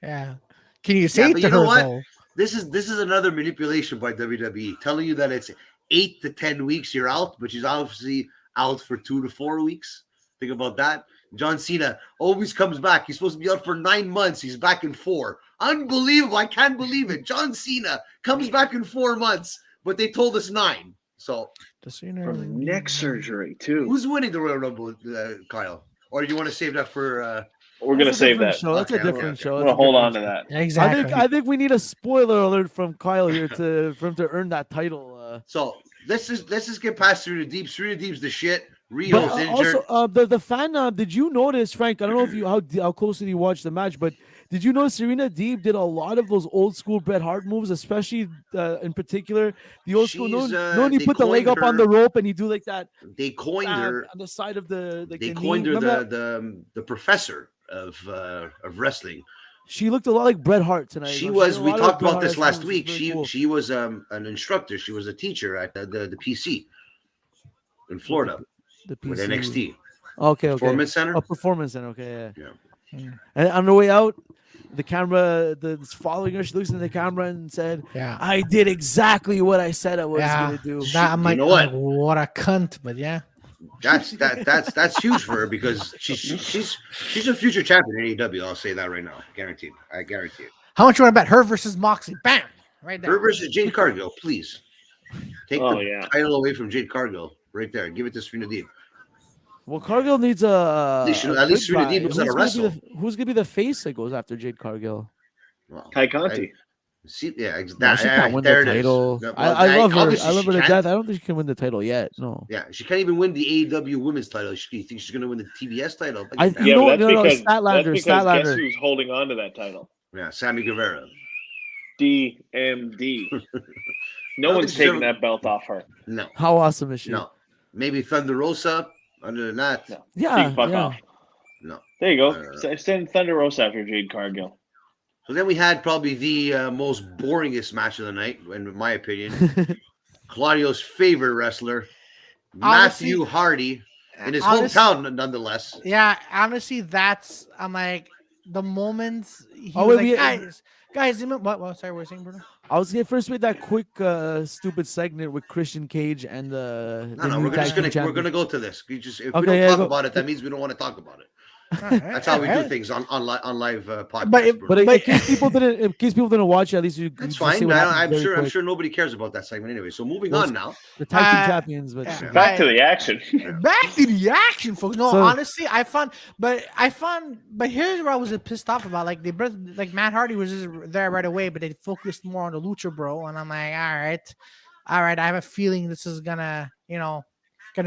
Yeah. Can you say but to you know her what? though? This is another manipulation by WWE, telling you that it's 8 to 10 weeks you're out, but she's obviously out for 2 to 4 weeks. Think about that. John Cena always comes back. He's supposed to be out for 9 months. He's back in 4. Unbelievable. I can't believe it. John Cena comes back in 4 months, but they told us 9. So from neck surgery too. Who's winning the Royal Rumble, Kyle? Or do you want to save that for we're going to save that. Show. That's a different show. I'm going to hold on to that. Exactly. I think we need a spoiler alert from Kyle here for him to earn that title. So let's just get past Serena Deeb. Serena Deeb's the shit. Rio's injured. Also, the fan. Did you notice, Frank? I don't know if how closely you watched the match, but did you know Serena Deeb did a lot of those old school Bret Hart moves, especially in particular the old school. No, when you put the leg up on the rope and you do like that. They coined her on the side of the. They coined her the professor of wrestling. She looked a lot like Bret Hart tonight. She was. We talked about this last week. She was an instructor. She was a teacher at the PC in Florida with NXT. Okay. Performance Center. A performance center. Okay. Yeah. And on the way out, the camera that's following her. She looks in the camera and said, "Yeah, I did exactly what I said I was going to do." I'm like, you know what a cunt, but yeah. That's huge for her because she's a future champion in AEW. I'll say that right now, guaranteed. I guarantee it. How much you want to bet her versus Moxley? Bam, right there. Her versus Jade Cargill, please. Take the title away from Jade Cargill, right there. Give it to Serena Deeb. Well, Cargill needs at least Serena Deeb knows how to wrestle. Who's gonna be the face that goes after Jade Cargill? Well, Kai Conti. See, yeah, she can't win the title. No, I love her. I love her to death. I don't think she can win the title yet. No. Yeah, she can't even win the AEW Women's title. She thinks she's going to win the TBS title. Statlander. Guess who's holding on to that title? Yeah, Sammy Guevara. DMD. No one's taking that belt off her. No. How awesome is she? No. Maybe Thunder Rosa. Other than that, No. Yeah, Fuck yeah. off. No. There you go. Send Thunder Rosa after Jade Cargill. So then we had probably the most boringest match of the night, in my opinion. Claudio's favorite wrestler, Honestly, Matthew Hardy, in his hometown, nonetheless. Yeah, honestly, I'm like the moments he Oh, was wait, guys, what? Sorry, we're saying, Bruno. I was gonna first make that quick stupid segment with Christian Cage and the we're gonna go to this. If we don't talk about it, that means we don't want to talk about it. That's how we do things on live podcasts. But in case people didn't watch it, at least that's fine. I'm sure nobody cares about that segment anyway. So moving on now. The tag team champions, but back to the action. Back to the action, folks. No, honestly, but here's where I was pissed off about. Like Matt Hardy was just there right away, but they focused more on the Lucha Bro, and I'm like, all right. I have a feeling this is gonna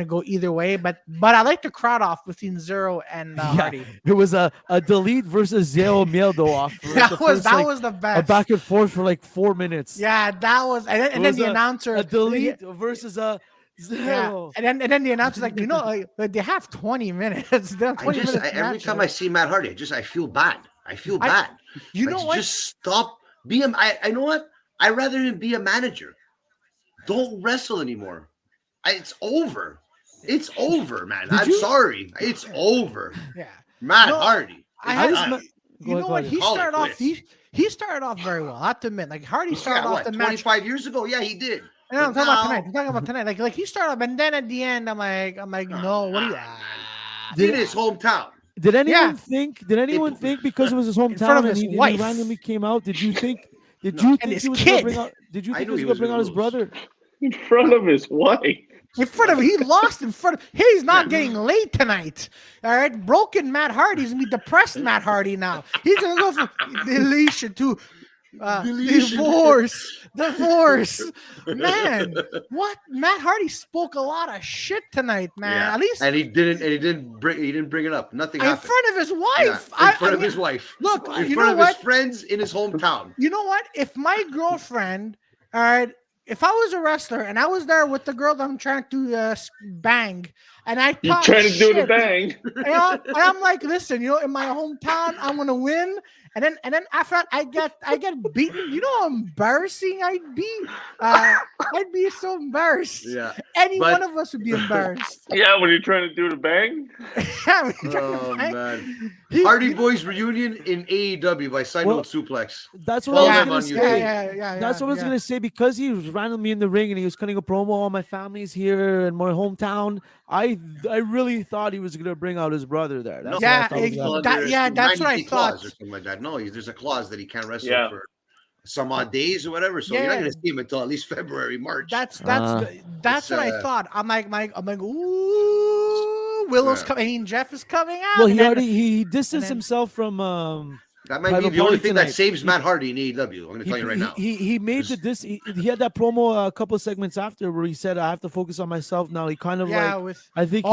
go either way, but I like the crowd off between Zero and Hardy. It was a delete versus Zero Mieldo off. That was the best. A back and forth for like 4 minutes. Yeah, that was, and then the announcer a delete versus a Zero. Yeah. And then the announcer's like, they have 20 minutes. They have 20 minutes. Every time I see Matt Hardy, I feel bad. You know what? Just stop. I know what? I'd rather him be a manager. Don't wrestle anymore. It's over. It's over, man. I'm sorry. It's over. Yeah. Matt Hardy. You know what? He started off very well. I have to admit, like Hardy started off the match 25 years ago. Yeah, he did. No, I'm talking about tonight. Like he started off, and then at the end, I'm like, no, what do you? In his hometown. Did anyone think because it was his hometown and he randomly came out? Did you think he was going to bring out his brother? In front of his wife. He lost in front of. He's not getting laid tonight. All right, broken Matt Hardy's gonna be depressed. Matt Hardy now. He's gonna go from deletion to divorce. Man, what? Matt Hardy spoke a lot of shit tonight, man. Yeah. At least, and he didn't bring it up. Nothing happened. In front of his wife. Yeah, in front of his wife. Look, in front of his friends in his hometown. You know what? If my girlfriend, all right. If I was a wrestler and I was there with the girl that I'm trying to bang, and I you're trying to do the bang, and I'm like, listen, in my hometown, I'm gonna win, and then after that, I get beaten. You know how embarrassing I'd be. I'd be so embarrassed. Yeah, one of us would be embarrassed. Yeah, when you're trying to do the bang. Man, Hardy Boys reunion in AEW by Side Note Suplex. That's what I was gonna say. Yeah. That's what I was gonna say because he was randomly in the ring and he was cutting a promo. All my family's here in my hometown. I really thought he was gonna bring out his brother there. That's that's what I thought. Or something like that. No, there's a clause that he can't wrestle for some odd days or whatever. So you're not gonna see him until at least February, March. That's what I thought. I'm like, ooh, Willow's coming. Jeff is coming out. Well, he distanced himself from. That might be the only thing that saves Matt Hardy in AEW. I'm going to tell you right now. He made he had that promo a couple of segments after where he said, "I have to focus on myself now." He kind of I think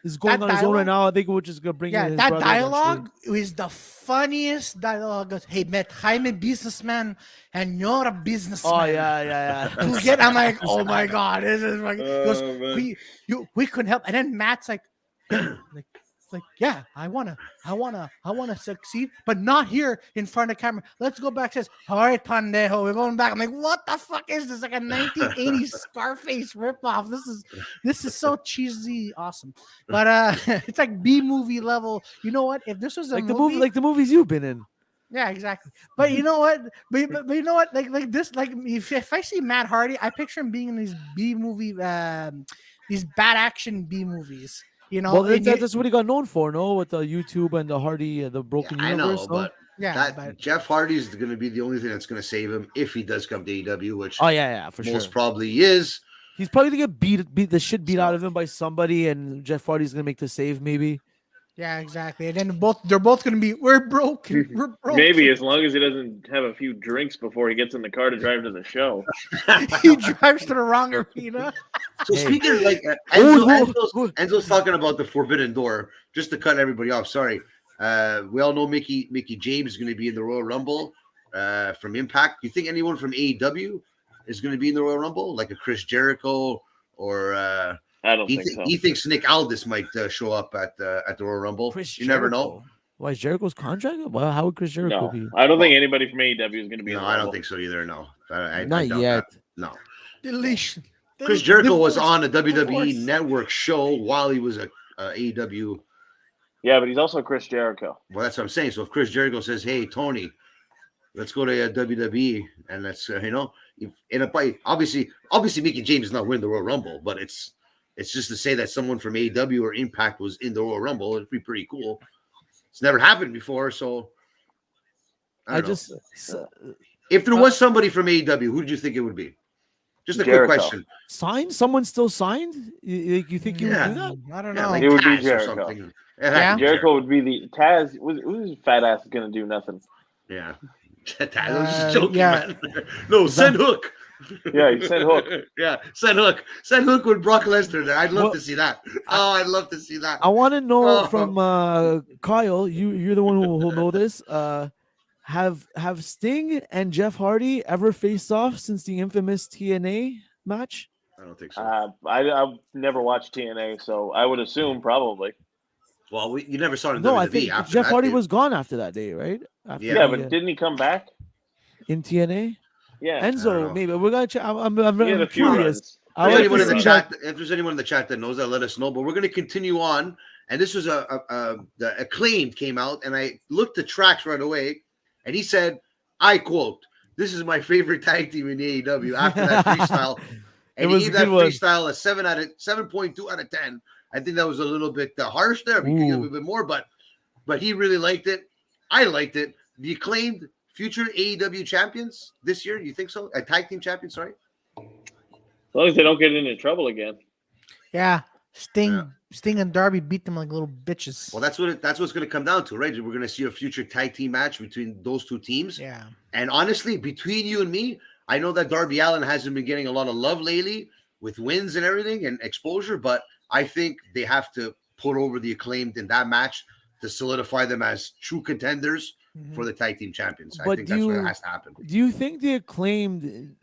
is going on his own right now. I think we're just going to bring in his that brother dialogue is the funniest dialogue. Hey, Matt, I'm a businessman and you're a businessman. Oh yeah. I'm like, oh my god, this is like, we couldn't help. And then Matt's like yeah, I wanna succeed, but not here in front of the camera. Let's go back. Says, all right, Pandejo, we're going back. I'm like, what the fuck is this? Like a 1980s Scarface ripoff. This is so cheesy, awesome. But it's like B movie level. You know what? If this was a movie, like the movies you've been in. Yeah, exactly. But you know what? But you know what? Like this, like if I see Matt Hardy, I picture him being in these B movie, these bad action B movies. Well, that's what he got known for, no? With the YouTube and the Hardy, the Broken Universe. I know, but Jeff Hardy's going to be the only thing that's going to save him if he does come to AEW, which for most probably is. He's probably going to get beat the shit out of him by somebody, and Jeff Hardy's going to make the save, maybe. Yeah, exactly. And then they're both going to be, we're broken. Maybe as long as he doesn't have a few drinks before he gets in the car to drive to the show. He drives to the wrong arena. So speaking of Enzo's talking about the Forbidden Door. Just to cut everybody off, sorry. We all know Mickey James is going to be in the Royal Rumble from Impact. You think anyone from AEW is going to be in the Royal Rumble, like a Chris Jericho or I don't think so. He thinks Nick Aldis might show up at the Royal Rumble. You never know. Why is Jericho's contract? Well, how would Chris Jericho be? I don't think anybody from AEW is going to be. No, I don't think so either. No, not yet. That. No. Deletion. Chris Jericho was on a WWE Network show while he was a AEW. Yeah, but he's also Chris Jericho. Well, that's what I'm saying. So if Chris Jericho says, "Hey, Tony, let's go to WWE," and let's in a fight, obviously Mickey James is not winning the Royal Rumble, but it's just to say that someone from AEW or Impact was in the Royal Rumble. It'd be pretty cool. It's never happened before, so if there was somebody from AEW, who did you think it would be? Just a quick question. Signed? Someone still signed? You think you would do that? I don't know. It would be Jericho. Jericho would be the Taz. Who's fat ass going to do nothing? Yeah. I was just joking, man. No, send Hook. Yeah, you send Hook. Yeah, send Hook. Send Hook with Brock Lesnar there. I'd love to see that. Oh, I'd love to see that. I want to know from Kyle. You're the one who'll know this. Have Sting and Jeff Hardy ever faced off since the infamous TNA match? I don't think so. I've never watched TNA, so I would assume probably. Well, you never saw it in WWE. No, I think Jeff Hardy was gone after that day, right? Yeah, but didn't he come back in TNA? Yeah, Enzo. Maybe we're gonna. I'm curious. If there's anyone in the chat that knows that, let us know. But we're going to continue on. And this was the Acclaimed came out, and I looked at tracks right away, and he said, I quote, "This is my favorite tag team in the AEW." After that freestyle, and he gave that freestyle a 7.2 out of 10. I think that was a little bit harsh there. We could give a bit more, but he really liked it. I liked it. The Acclaimed future AEW champions this year. You think so? A tag team champion, sorry. As long as they don't get into trouble again. Yeah. Sting and Darby beat them like little bitches. Well, that's what's going to come down to, right? We're going to see a future tag team match between those two teams. Yeah. And honestly, between you and me, I know that Darby Allin hasn't been getting a lot of love lately with wins and everything and exposure, but I think they have to put over the Acclaimed in that match to solidify them as true contenders for the tag team champions. I think that's what has to happen. Do you think the Acclaimed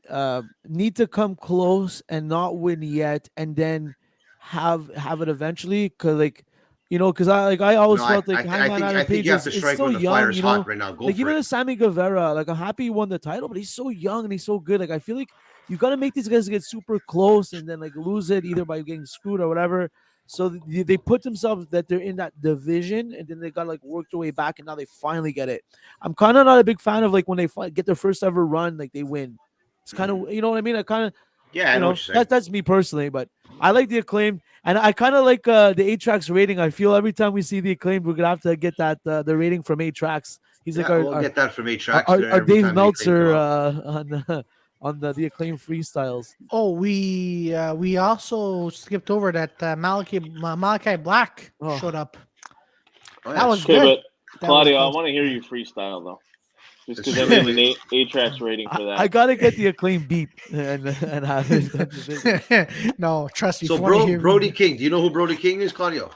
need to come close and not win yet, and then have it eventually? Because I always felt like Hangman Adam Page is so young, you know. Right now. Even a Sammy Guevara, I'm happy he won the title, but he's so young and he's so good. I feel like you got to make these guys get super close and then lose it either by getting screwed or whatever. So they put themselves that they're in that division, and then they got work their way back, and now they finally get it. I'm kind of not a big fan of when they get their first ever run, they win. It's kind of, you know what I mean? I kind of, I know that's me personally, but I like the Acclaimed, and I kind of like the 8-Tracks rating. I feel every time we see the Acclaimed, we're gonna have to get that the rating from 8-Tracks. He's we'll get that from 8-Tracks. Our Dave Meltzer on the Acclaimed freestyles. Oh, we also skipped over that Malachi Black showed up. Oh, that was good. But Claudio, I want to hear you freestyle though. Just because I need an 8-Tracks rating for that. I gotta get the Acclaimed beat and have it. No, trust me. So Brody King, do you know who Brody King is, Claudio?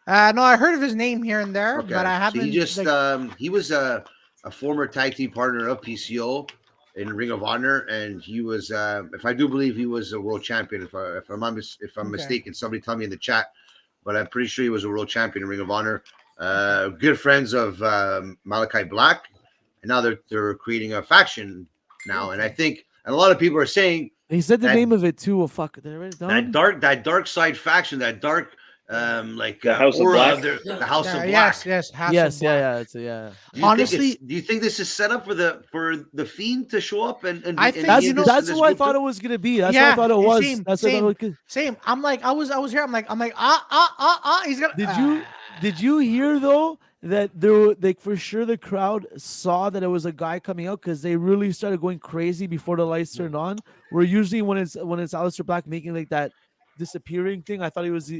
No, I heard of his name here and there, but I haven't. So he was a former tag team partner of PCO in Ring of Honor, and he was, if I do believe, he was a world champion. If I'm mistaken, somebody tell me in the chat. But I'm pretty sure he was a world champion in Ring of Honor. Good friends of Malachi Black. And now they're creating a faction now, and I think a lot of people are saying he said the name of it too. Oh fuck, did I write it down? That dark side faction, that dark the House of Black. The House of Black. Yeah. Honestly, do you think this is set up for the Fiend to show up and I think that's what I thought it was gonna be. That's what I thought it was. Same. I'm like, I was here. I'm like, he's gonna. Did you hear though that there for sure the crowd saw that it was a guy coming out, because they really started going crazy before the lights turned on? Where usually when it's Aleister Black making that disappearing thing, I thought he was,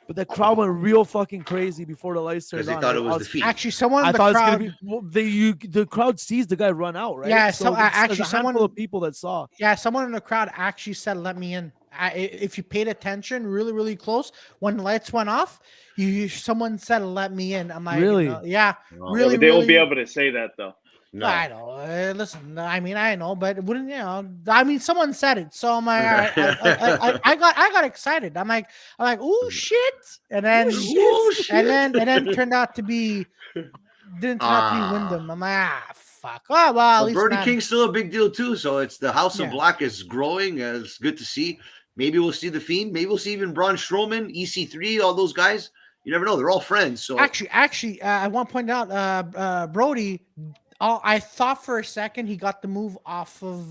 but the crowd went real fucking crazy before the lights turned on. Because they thought it was the Fiend. Actually, someone in the crowd. The crowd sees the guy run out, right? Yeah. So actually, someone of people that saw. Yeah, someone in the crowd actually said, "Let me in." If you paid attention really, really close, when the lights went off, someone said, "Let me in." I'm like, really? Yeah, really. They won't be able to say that though. No. I know. Listen, I mean, I know, but wouldn't you know? I mean, someone said it, so I'm like, I got excited. I'm like, oh shit, and then and then turned out to be didn't turn out to be Wyndham. I'm like, fuck. Oh well, at least Brody King's still a big deal too. So it's the House of Yeah. Black is growing. It's good to see. Maybe we'll see the Fiend. Maybe we'll see even Braun Strowman, EC3, all those guys. You never know. They're all friends. So actually, I want to point out, Brody. I thought for a second he got the move off of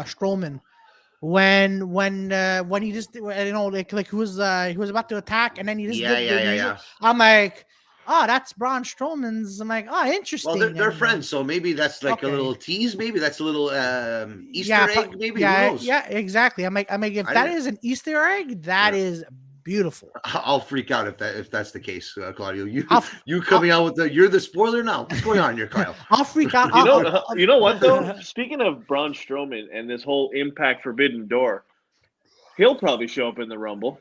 Strowman when he just like he was about to attack and then he just did the usual. I'm like, oh, that's Braun Strowman's. I'm like, oh, interesting. Well, they're friends, so maybe that's like a little tease. Maybe that's a little Easter egg. Maybe who knows? Yeah, exactly. I'm like, if that is an Easter egg, that is beautiful. I'll freak out if that's the case, Claudio. You coming out with you're the spoiler now. What's going on here, Kyle? I'll freak out. You know what though? Speaking of Braun Strowman and this whole Impact Forbidden Door, he'll probably show up in the Rumble.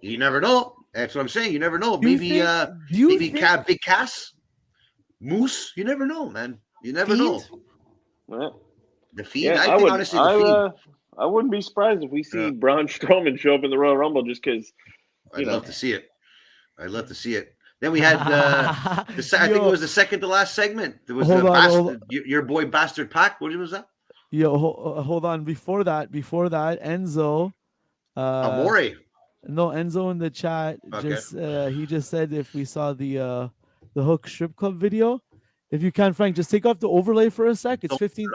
You never know. That's what I'm saying. You never know. Maybe Big Cass, Moose. You never know, man. You never know. Well, the Fiend. Yeah, I think honestly, the Fiend. I wouldn't be surprised if we see Braun Strowman show up in the Royal Rumble just because. I'd love to see it. I'd love to see it. Then we had I think it was the second to last segment. There was your boy Bastard Pac. What was that? Yo, hold on. Before that, Enzo. Amore. No, Enzo in the chat he just said if we saw the Hook Strip Club video. If you can, Frank, just take off the overlay for a sec. It's 15.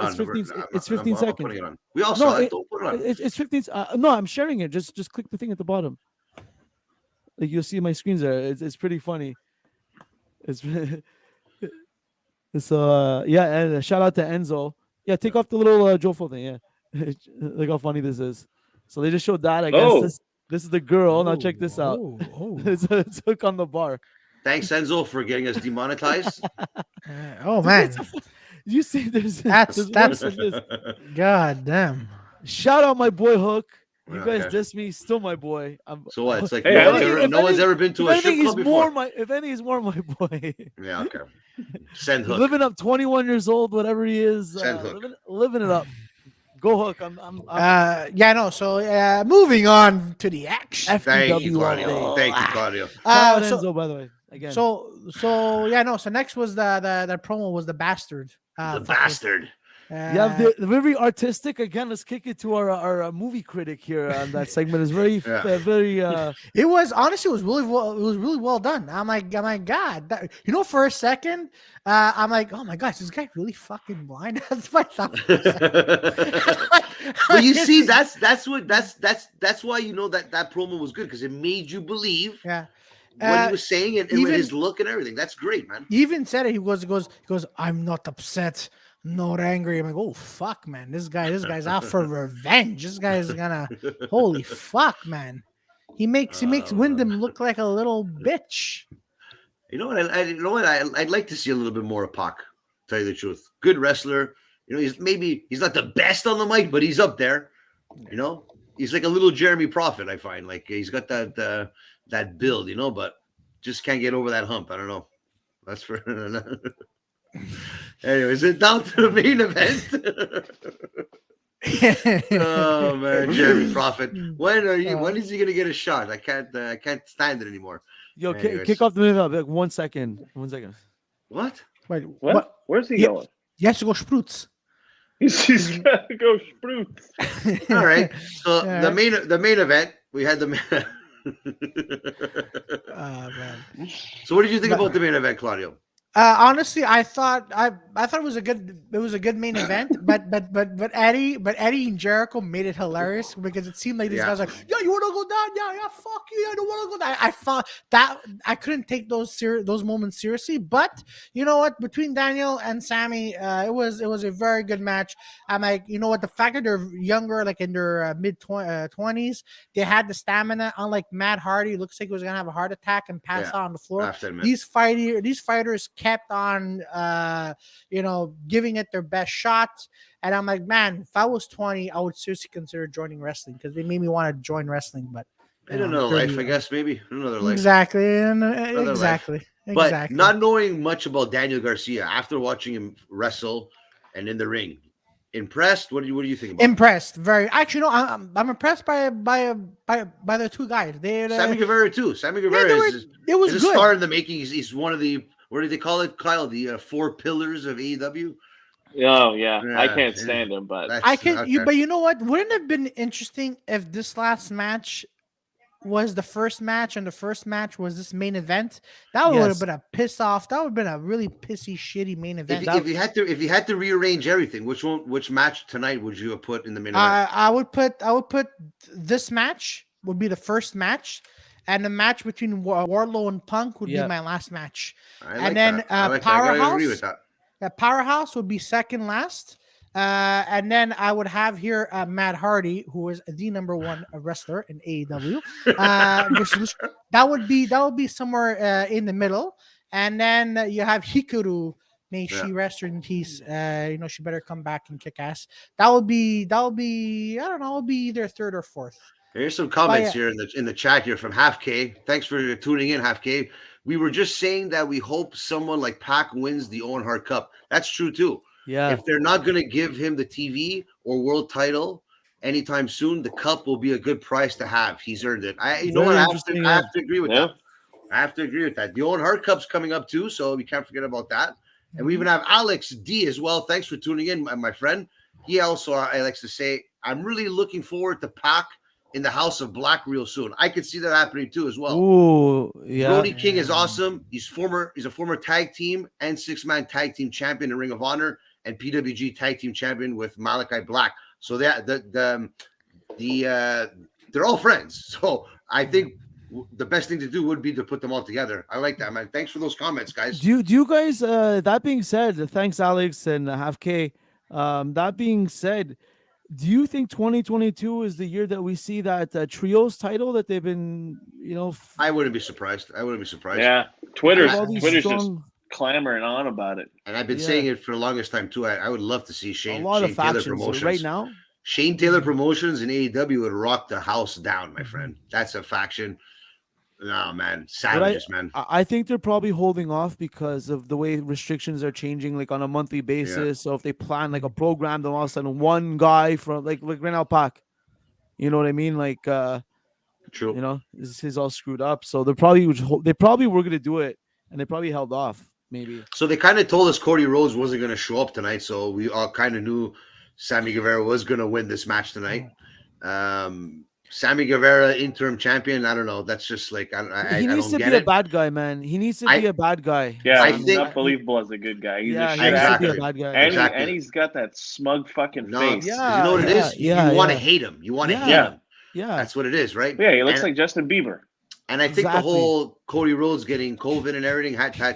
It's 15 seconds. It on. We all saw it. Don't put it on. It's 15. No, I'm sharing it. Just click the thing at the bottom. Like you'll see my screens there. It's pretty funny. And shout out to Enzo. Yeah, take off the little Jofo thing. Yeah, look how funny this is. So they just showed that. I guess this is the girl. Now check this out. It's Hook on the bar. Thanks, Enzo, for getting us demonetized. Man, you see, that's God damn. Shout out my boy Hook. You guys diss me, still my boy. So what? It's like no one's ever been to a strip club before. If any, he's more my boy. Yeah, okay. Send Hook. Living up, 21 years old, whatever he is. Send Hook. Living it up. Go Hook. So moving on to the action. Thank you, Claudio. Enzo, by the way. Again. So next was the promo was the Bastard. The Bastard. The very artistic. Again, let's kick it to our movie critic here on that segment. Is very very. It was really well done. I'm like, God, for a second, I'm like, oh my gosh, is this guy really fucking blind? That's my thought. But you see, that's why you know that promo was good because it made you believe. Yeah. What he was saying and even his look and everything. That's great, man. He even said it. He goes, I'm not upset, not angry. I'm like, oh fuck, man. This guy's out for revenge. This guy is gonna holy fuck, man. He makes Wyndham look like a little bitch. You know what? I'd like to see a little bit more of Pac, tell you the truth. Good wrestler. He's not the best on the mic, but he's up there. He's like a little Jeremy Prophet, I find. Like he's got that build, but just can't get over that hump. I don't know. That's for anyways, it's down to the main event. Oh man, Jeremy Prophet. When is he gonna get a shot? I can't stand it anymore. Yo, kick off the main event. Like 1 second. 1 second. What? Wait, what? Where's he going? He has to go Sprutz. He's got to go Sprutz. All right. So the main event, we had the man. So what did you think about the main event, Claudio? Honestly, I thought it was a good main event, but Eddie and Jericho made it hilarious because it seemed like these guys like, yo, you want to go down? Yeah, fuck you, I don't want to go down. I thought that I couldn't take those moments seriously, but you know what? Between Daniel and Sammy, it was a very good match. I'm like, you know what? The fact that they're younger, like in their mid 20s, they had the stamina. Unlike Matt Hardy, looks like he was gonna have a heart attack and pass out on the floor. These fighters kept on giving it their best shots, and I'm like, man, if I was 20 I would seriously consider joining wrestling because they made me want to join wrestling. But I don't know, life, I guess, maybe another life. Exactly. But not knowing much about Daniel Garcia after watching him wrestle and in the ring, impressed? What do you think about impressed? Very. Actually, no, I'm impressed by the two guys. Sammy Guevara too. Sammy Guevara is a star in the making. He's one of the, what do they call it, Kyle? The four pillars of AEW. Oh yeah, I can't stand him, but I can. Okay. But you know what? Wouldn't it have been interesting if this last match was the first match and the first match was this main event? That would have been a piss off. That would have been a really pissy, shitty main event. If you had to rearrange everything, which match tonight would you have put in the main event? I would put this match would be the first match, and the match between Wardlow and Punk would be my last match. Powerhouse. I agree with that. Powerhouse would be second last. And then I would have here Matt Hardy, who is the number one wrestler in AEW. That would be somewhere in the middle. And then you have Hikaru. May she rest in peace. She better come back and kick ass. That would be I don't know. It'll be either third or fourth. Here's some comments here in the chat here from Half K. Thanks for tuning in, Half K. We were just saying that we hope someone like Pac wins the Owen Hart Cup. That's true too. Yeah. If they're not going to give him the TV or world title anytime soon, the cup will be a good price to have. He's earned it. I have to agree with that. I have to agree with that. The Owen Hart Cup's coming up too, so we can't forget about that. And we even have Alex D as well. Thanks for tuning in, my friend. He also, I likes to say, I'm really looking forward to Pac in the House of Black real soon. I could see that happening too as well. Ooh, yeah. Brody King is awesome. He's a former tag team and 6-man tag team champion in Ring of Honor and PWG tag team champion with Malachi Black. So they're all friends. So I think the best thing to do would be to put them all together. I like that, man. Thanks for those comments, guys. Do you guys? That being said, thanks, Alex and Half K. That being said, do you think 2022 is the year that we see that trios title that they've been, I wouldn't be surprised. Yeah, Twitter's just clamoring on about it. And I've been saying it for the longest time too. I would love to see Shane Taylor Promotions right now. Shane Taylor Promotions in AEW would rock the house down, my friend. That's a faction. No, man, savages, man. I think they're probably holding off because of the way restrictions are changing, like on a monthly basis. Yeah. So if they plan like a program, then all of a sudden one guy from like right now, Pac, you know what I mean? Like, true. This is all screwed up. So they probably were gonna do it, and they probably held off. Maybe. So they kind of told us Cody Rhodes wasn't gonna show up tonight, so we all kind of knew Sammy Guevara was gonna win this match tonight. Sammy Guevara, interim champion. I don't know. That's just like he needs to be a bad guy, man. He needs to be a bad guy. Yeah, I think not believable as a good guy. He's a shit actor. Be a bad guy. And he's got that smug fucking face. Yeah, you know what it is? You want to hate him. You want to hate him. Yeah, that's what it is, right? Yeah, he looks like Justin Bieber. And I think the whole Cody Rhodes getting COVID and everything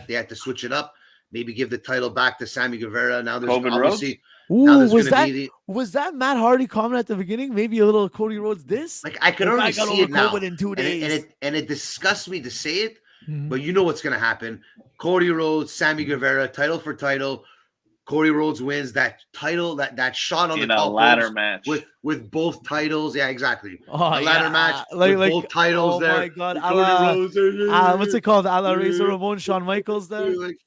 they had to switch it up. Maybe give the title back to Sammy Guevara. Now there's COVID obviously. Ooh, was that Matt Hardy comment at the beginning? Maybe a little Cody Rhodes diss? Like I could already see it now. COVID in 2 days. And it disgusts me to say it, but you know what's gonna happen. Cody Rhodes, Sammy Guevara, title for title. Cody Rhodes wins that title, that shot on the top ladder match with both titles. Yeah, exactly. A ladder match with both titles there. Oh my God, what's it called? A la Razor Ramon, Shawn Michaels there. Like,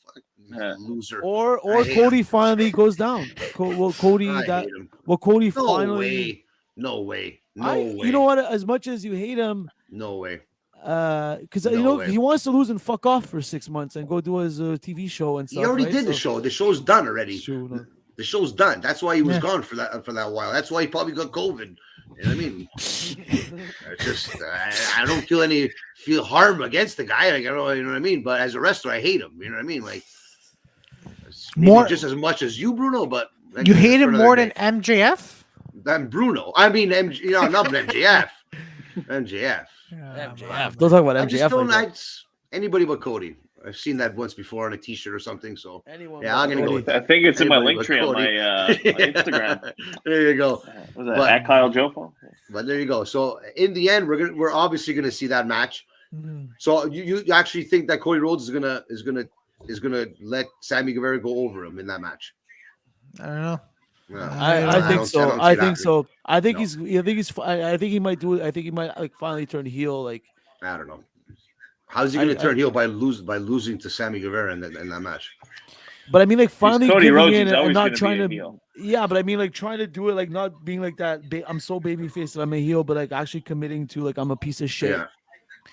loser. Or Cody finally goes down. Cody finally. No way. You know what? As much as you hate him, no way. Because he wants to lose and fuck off for 6 months and go do his TV show and stuff. He already did the show. The show's done already. True, the show's done. That's why he was gone for that while. That's why he probably got COVID. You know what I mean? It's just I don't feel harm against the guy. Like, I don't, you know what I mean? But as a wrestler, I hate him. You know what I mean? Like more just as much as you, Bruno. But you hate him more than MJF. Than Bruno. I mean, not MJF. MJF. Don't talk about MJF. I just don't like anybody but Cody. I've seen that once before on a T-shirt or something. So I'm gonna go with that. I think it's in my link tree on my Instagram. There you go. Was that at Kyle Jofo? But there you go. So in the end, we're obviously gonna see that match. So you actually think that Cody Rhodes is gonna let Sammy Guevara go over him in that match? I don't know. I think so. I think so. I think he might do it. I think he might like finally turn heel. Like I don't know. How's he going to turn heel by losing to Sammy Guevara in that match? But I mean, like finally Cody giving Rhodes in is and always not gonna trying be a to. heel. Yeah, but I mean, like trying to do it like not being like that. I'm so babyface that I'm a heel, but like actually committing to like I'm a piece of shit.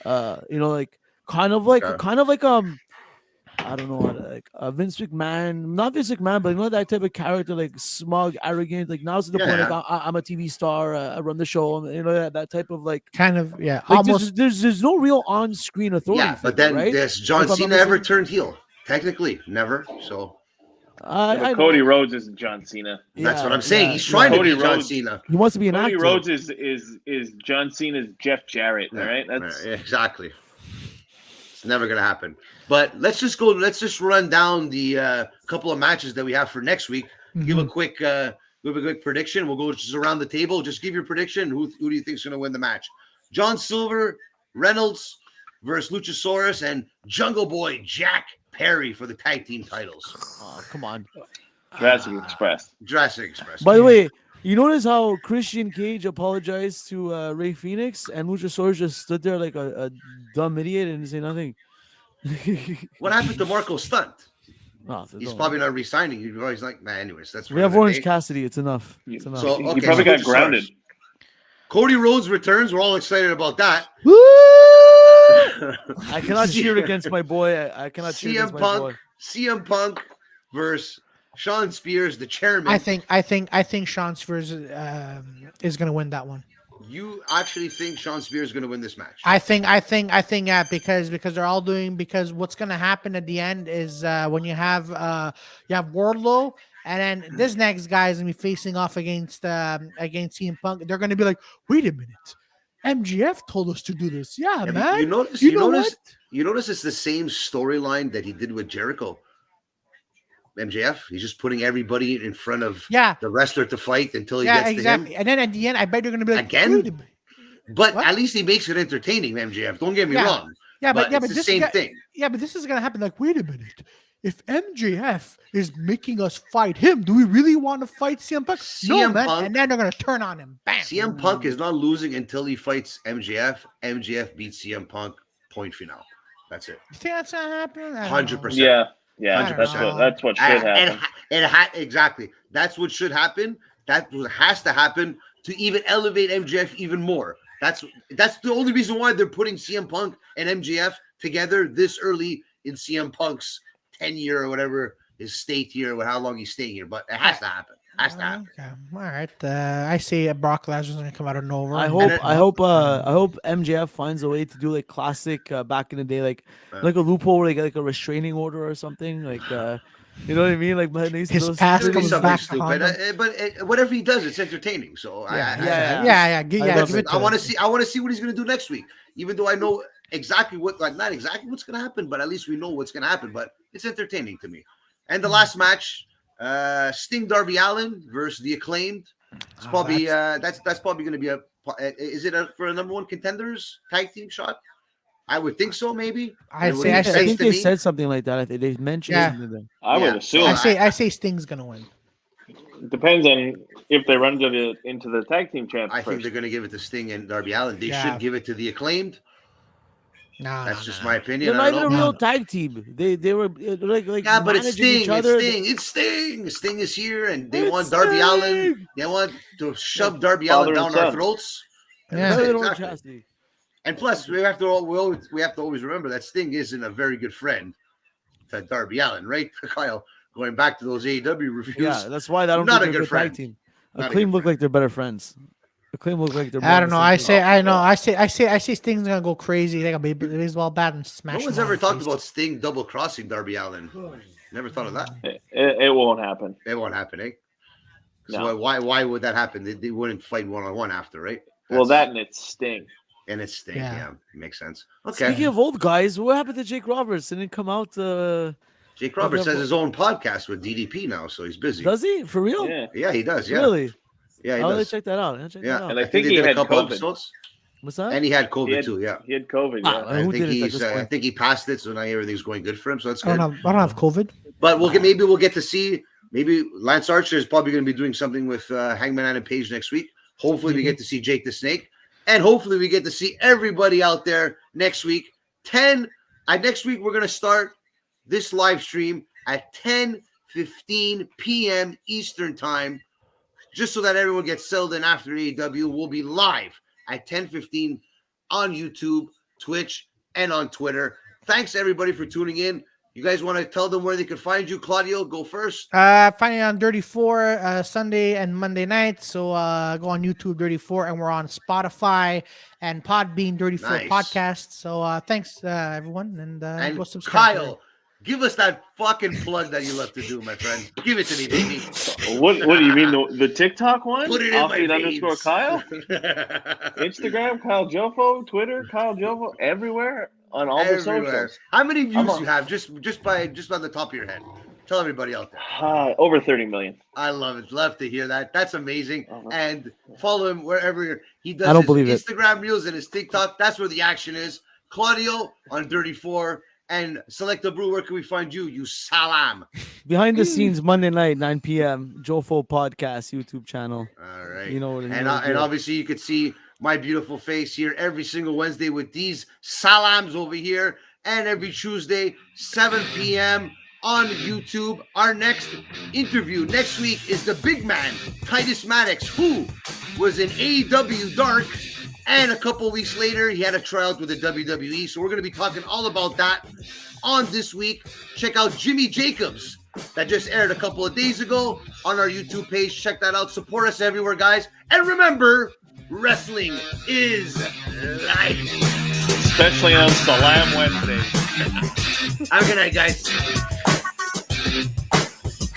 Yeah. You know, like kind of like I don't know, like Vince McMahon, not Vince McMahon, but you know that type of character, like smug, arrogant. Like now's the point, like I'm a TV star, I run the show, you know that type of like kind of like almost. There's no real on-screen authority. Yeah, but then right? This John Cena ever turned heel? Technically, never. So. Cody Rhodes isn't John Cena. That's what I'm saying. He's trying to be John Cena. He wants to be an actor. Cody Rhodes is John Cena's Jeff Jarrett. All right, that's exactly. It's never gonna happen. But let's just run down the couple of matches that we have for next week. Give a quick prediction. We'll go just around the table. Just give your prediction. Who do you think is gonna win the match? John Silver, Reynolds versus Luchasaurus, and Jungle Boy Jack Perry for the tag team titles. Oh, come on. Jurassic Express. By the way, you notice how Christian Cage apologized to Ray Phoenix and Luchasaurus just stood there like a dumb idiot and didn't say nothing. What happened to Marco Stunt? Oh, he's probably not re-signing. He's like, man, anyways, that's we have Orange Cassidy. It's enough. It's enough. So, okay, he probably got grounded. Cody Rhodes returns. We're all excited about that. Woo! I cannot cheer against my boy. I cannot cheer against my boy. CM Punk versus Sean Spears, the chairman. I think Sean Spears is going to win that one. You actually think Sean Spears is going to win this match? I think yeah, because they're all doing, because what's going to happen at the end is when you have Wardlow, and then this next guy is going to be facing off against CM Punk. They're going to be like, wait a minute, MGF told us to do this. Yeah, man. You notice it's the same storyline that he did with Jericho. MJF, he's just putting everybody in front of the wrestler to fight until he gets to him. And then at the end, I bet you're going to be like, again. But at least he makes it entertaining, MJF. Don't get me wrong. But it's the same thing. Yeah, but this is going to happen. Like, wait a minute. If MJF is making us fight him, do we really want to fight CM Punk? No, man. And then they're going to turn on him. Bam. CM Punk is not losing until he fights MJF. MJF beats CM Punk. Point final. That's it. You think that's going to happen? 100%. Yeah, that's what should happen. Exactly. That's what should happen. That has to happen to even elevate MJF even more. That's the only reason why they're putting CM Punk and MJF together this early in CM Punk's 10-year or whatever his state here, or how long he's staying here. But it has to happen. Okay. All right. I see Brock Lesnar's gonna come out of nowhere. I hope MJF finds a way to do like classic back in the day, like a loophole where they get like a restraining order or something, like you know what I mean? Like his past comes back stupid. But whatever he does, it's entertaining. So I want to see what he's gonna do next week. Even though I know exactly not exactly what's gonna happen, but at least we know what's gonna happen. But it's entertaining to me. And the last match. Sting Darby Allin versus the Acclaimed. It's probably that's probably going to be is it for a number one contenders tag team shot? I would think so. Maybe I think they said something like that. I think they mentioned. Yeah. I would assume. I say Sting's going to win. It depends on if they run into the tag team champ. I think they're going to give it to Sting and Darby Allin. They should give it to the Acclaimed. That's just my opinion. They're not even a real tag team. They were like but it's Sting. It's Sting. Sting is here, and they want Darby Allin. They want to shove Darby Allin down our throats. Yeah, exactly. And plus, we have to always remember that Sting isn't a very good friend to Darby Allin, right, Kyle? Going back to those AEW reviews. Yeah, that's why I don't not think a good friend. Tag team. Acclaim look like they're better friends. Acclaim look like they're. I don't know. I say Sting's gonna go crazy. They're gonna be baseball bat and smash. No one's ever talked about Sting double crossing Darby Allin. Never thought of that. It won't happen. It won't happen, eh? So why would that happen? They wouldn't fight 1-on-1 after, right? That and it's Sting. And it's Sting. Yeah, makes sense. Okay. Speaking of old guys, what happened to Jake Roberts? Didn't come out. Jake Roberts has his own podcast with DDP now, so he's busy. Does he? For real? Yeah, he does. Yeah. Really? Yeah, he does. Check that out. And I think he had COVID. Episodes. What's that? And he had COVID too. Yeah, he had COVID. Yeah. I think he passed it, so now everything's going good for him. So that's good. I don't have COVID. But maybe we'll get to see. Maybe Lance Archer is probably going to be doing something with Hangman Adam Page next week. Hopefully, we get to see Jake the Snake, and hopefully, we get to see everybody out there next week Next week, we're going to start this live stream at 10:15 p.m. Eastern Time, just so that everyone gets settled in after AEW. We'll be live at 10:15 on YouTube, Twitch, and on Twitter. Thanks, everybody, for tuning in. You guys want to tell them where they can find you? Claudio, go first. Find it on Dirty 4 Sunday and Monday night. So go on YouTube, Dirty 4, and we're on Spotify and Podbean, Dirty 4 Podcast. So thanks, everyone. And go subscribe. Kyle, give us that fucking plug that you love to do, my friend. Give it to me, baby. What do you mean, the TikTok one? Put it in my veins. _Kyle? Instagram, Kyle Jofo. Twitter, Kyle Jofo. Everywhere. On all the socials. How many views you have just on the top of your head? Tell everybody out there. Over 30 million. I love it. Love to hear that. That's amazing. And follow him wherever he does his Instagram reels and his TikTok. That's where the action is. Claudio on Dirty 4 and Select the Brew. Where can we find you? You salam. Behind the scenes, Monday night, 9 p.m. Jofo Podcast YouTube channel. All right. You know what it is. And obviously you could see my beautiful face here every single Wednesday with these salams over here, and every Tuesday, 7 p.m. on YouTube. Our next interview next week is the big man, Titus Maddox, who was in AEW Dark, and a couple weeks later, he had a tryout with the WWE. So we're going to be talking all about that on this week. Check out Jimmy Jacobs, that just aired a couple of days ago on our YouTube page. Check that out. Support us everywhere, guys. And remember, wrestling is life. Especially on Salam Wednesday. Have a good night, guys.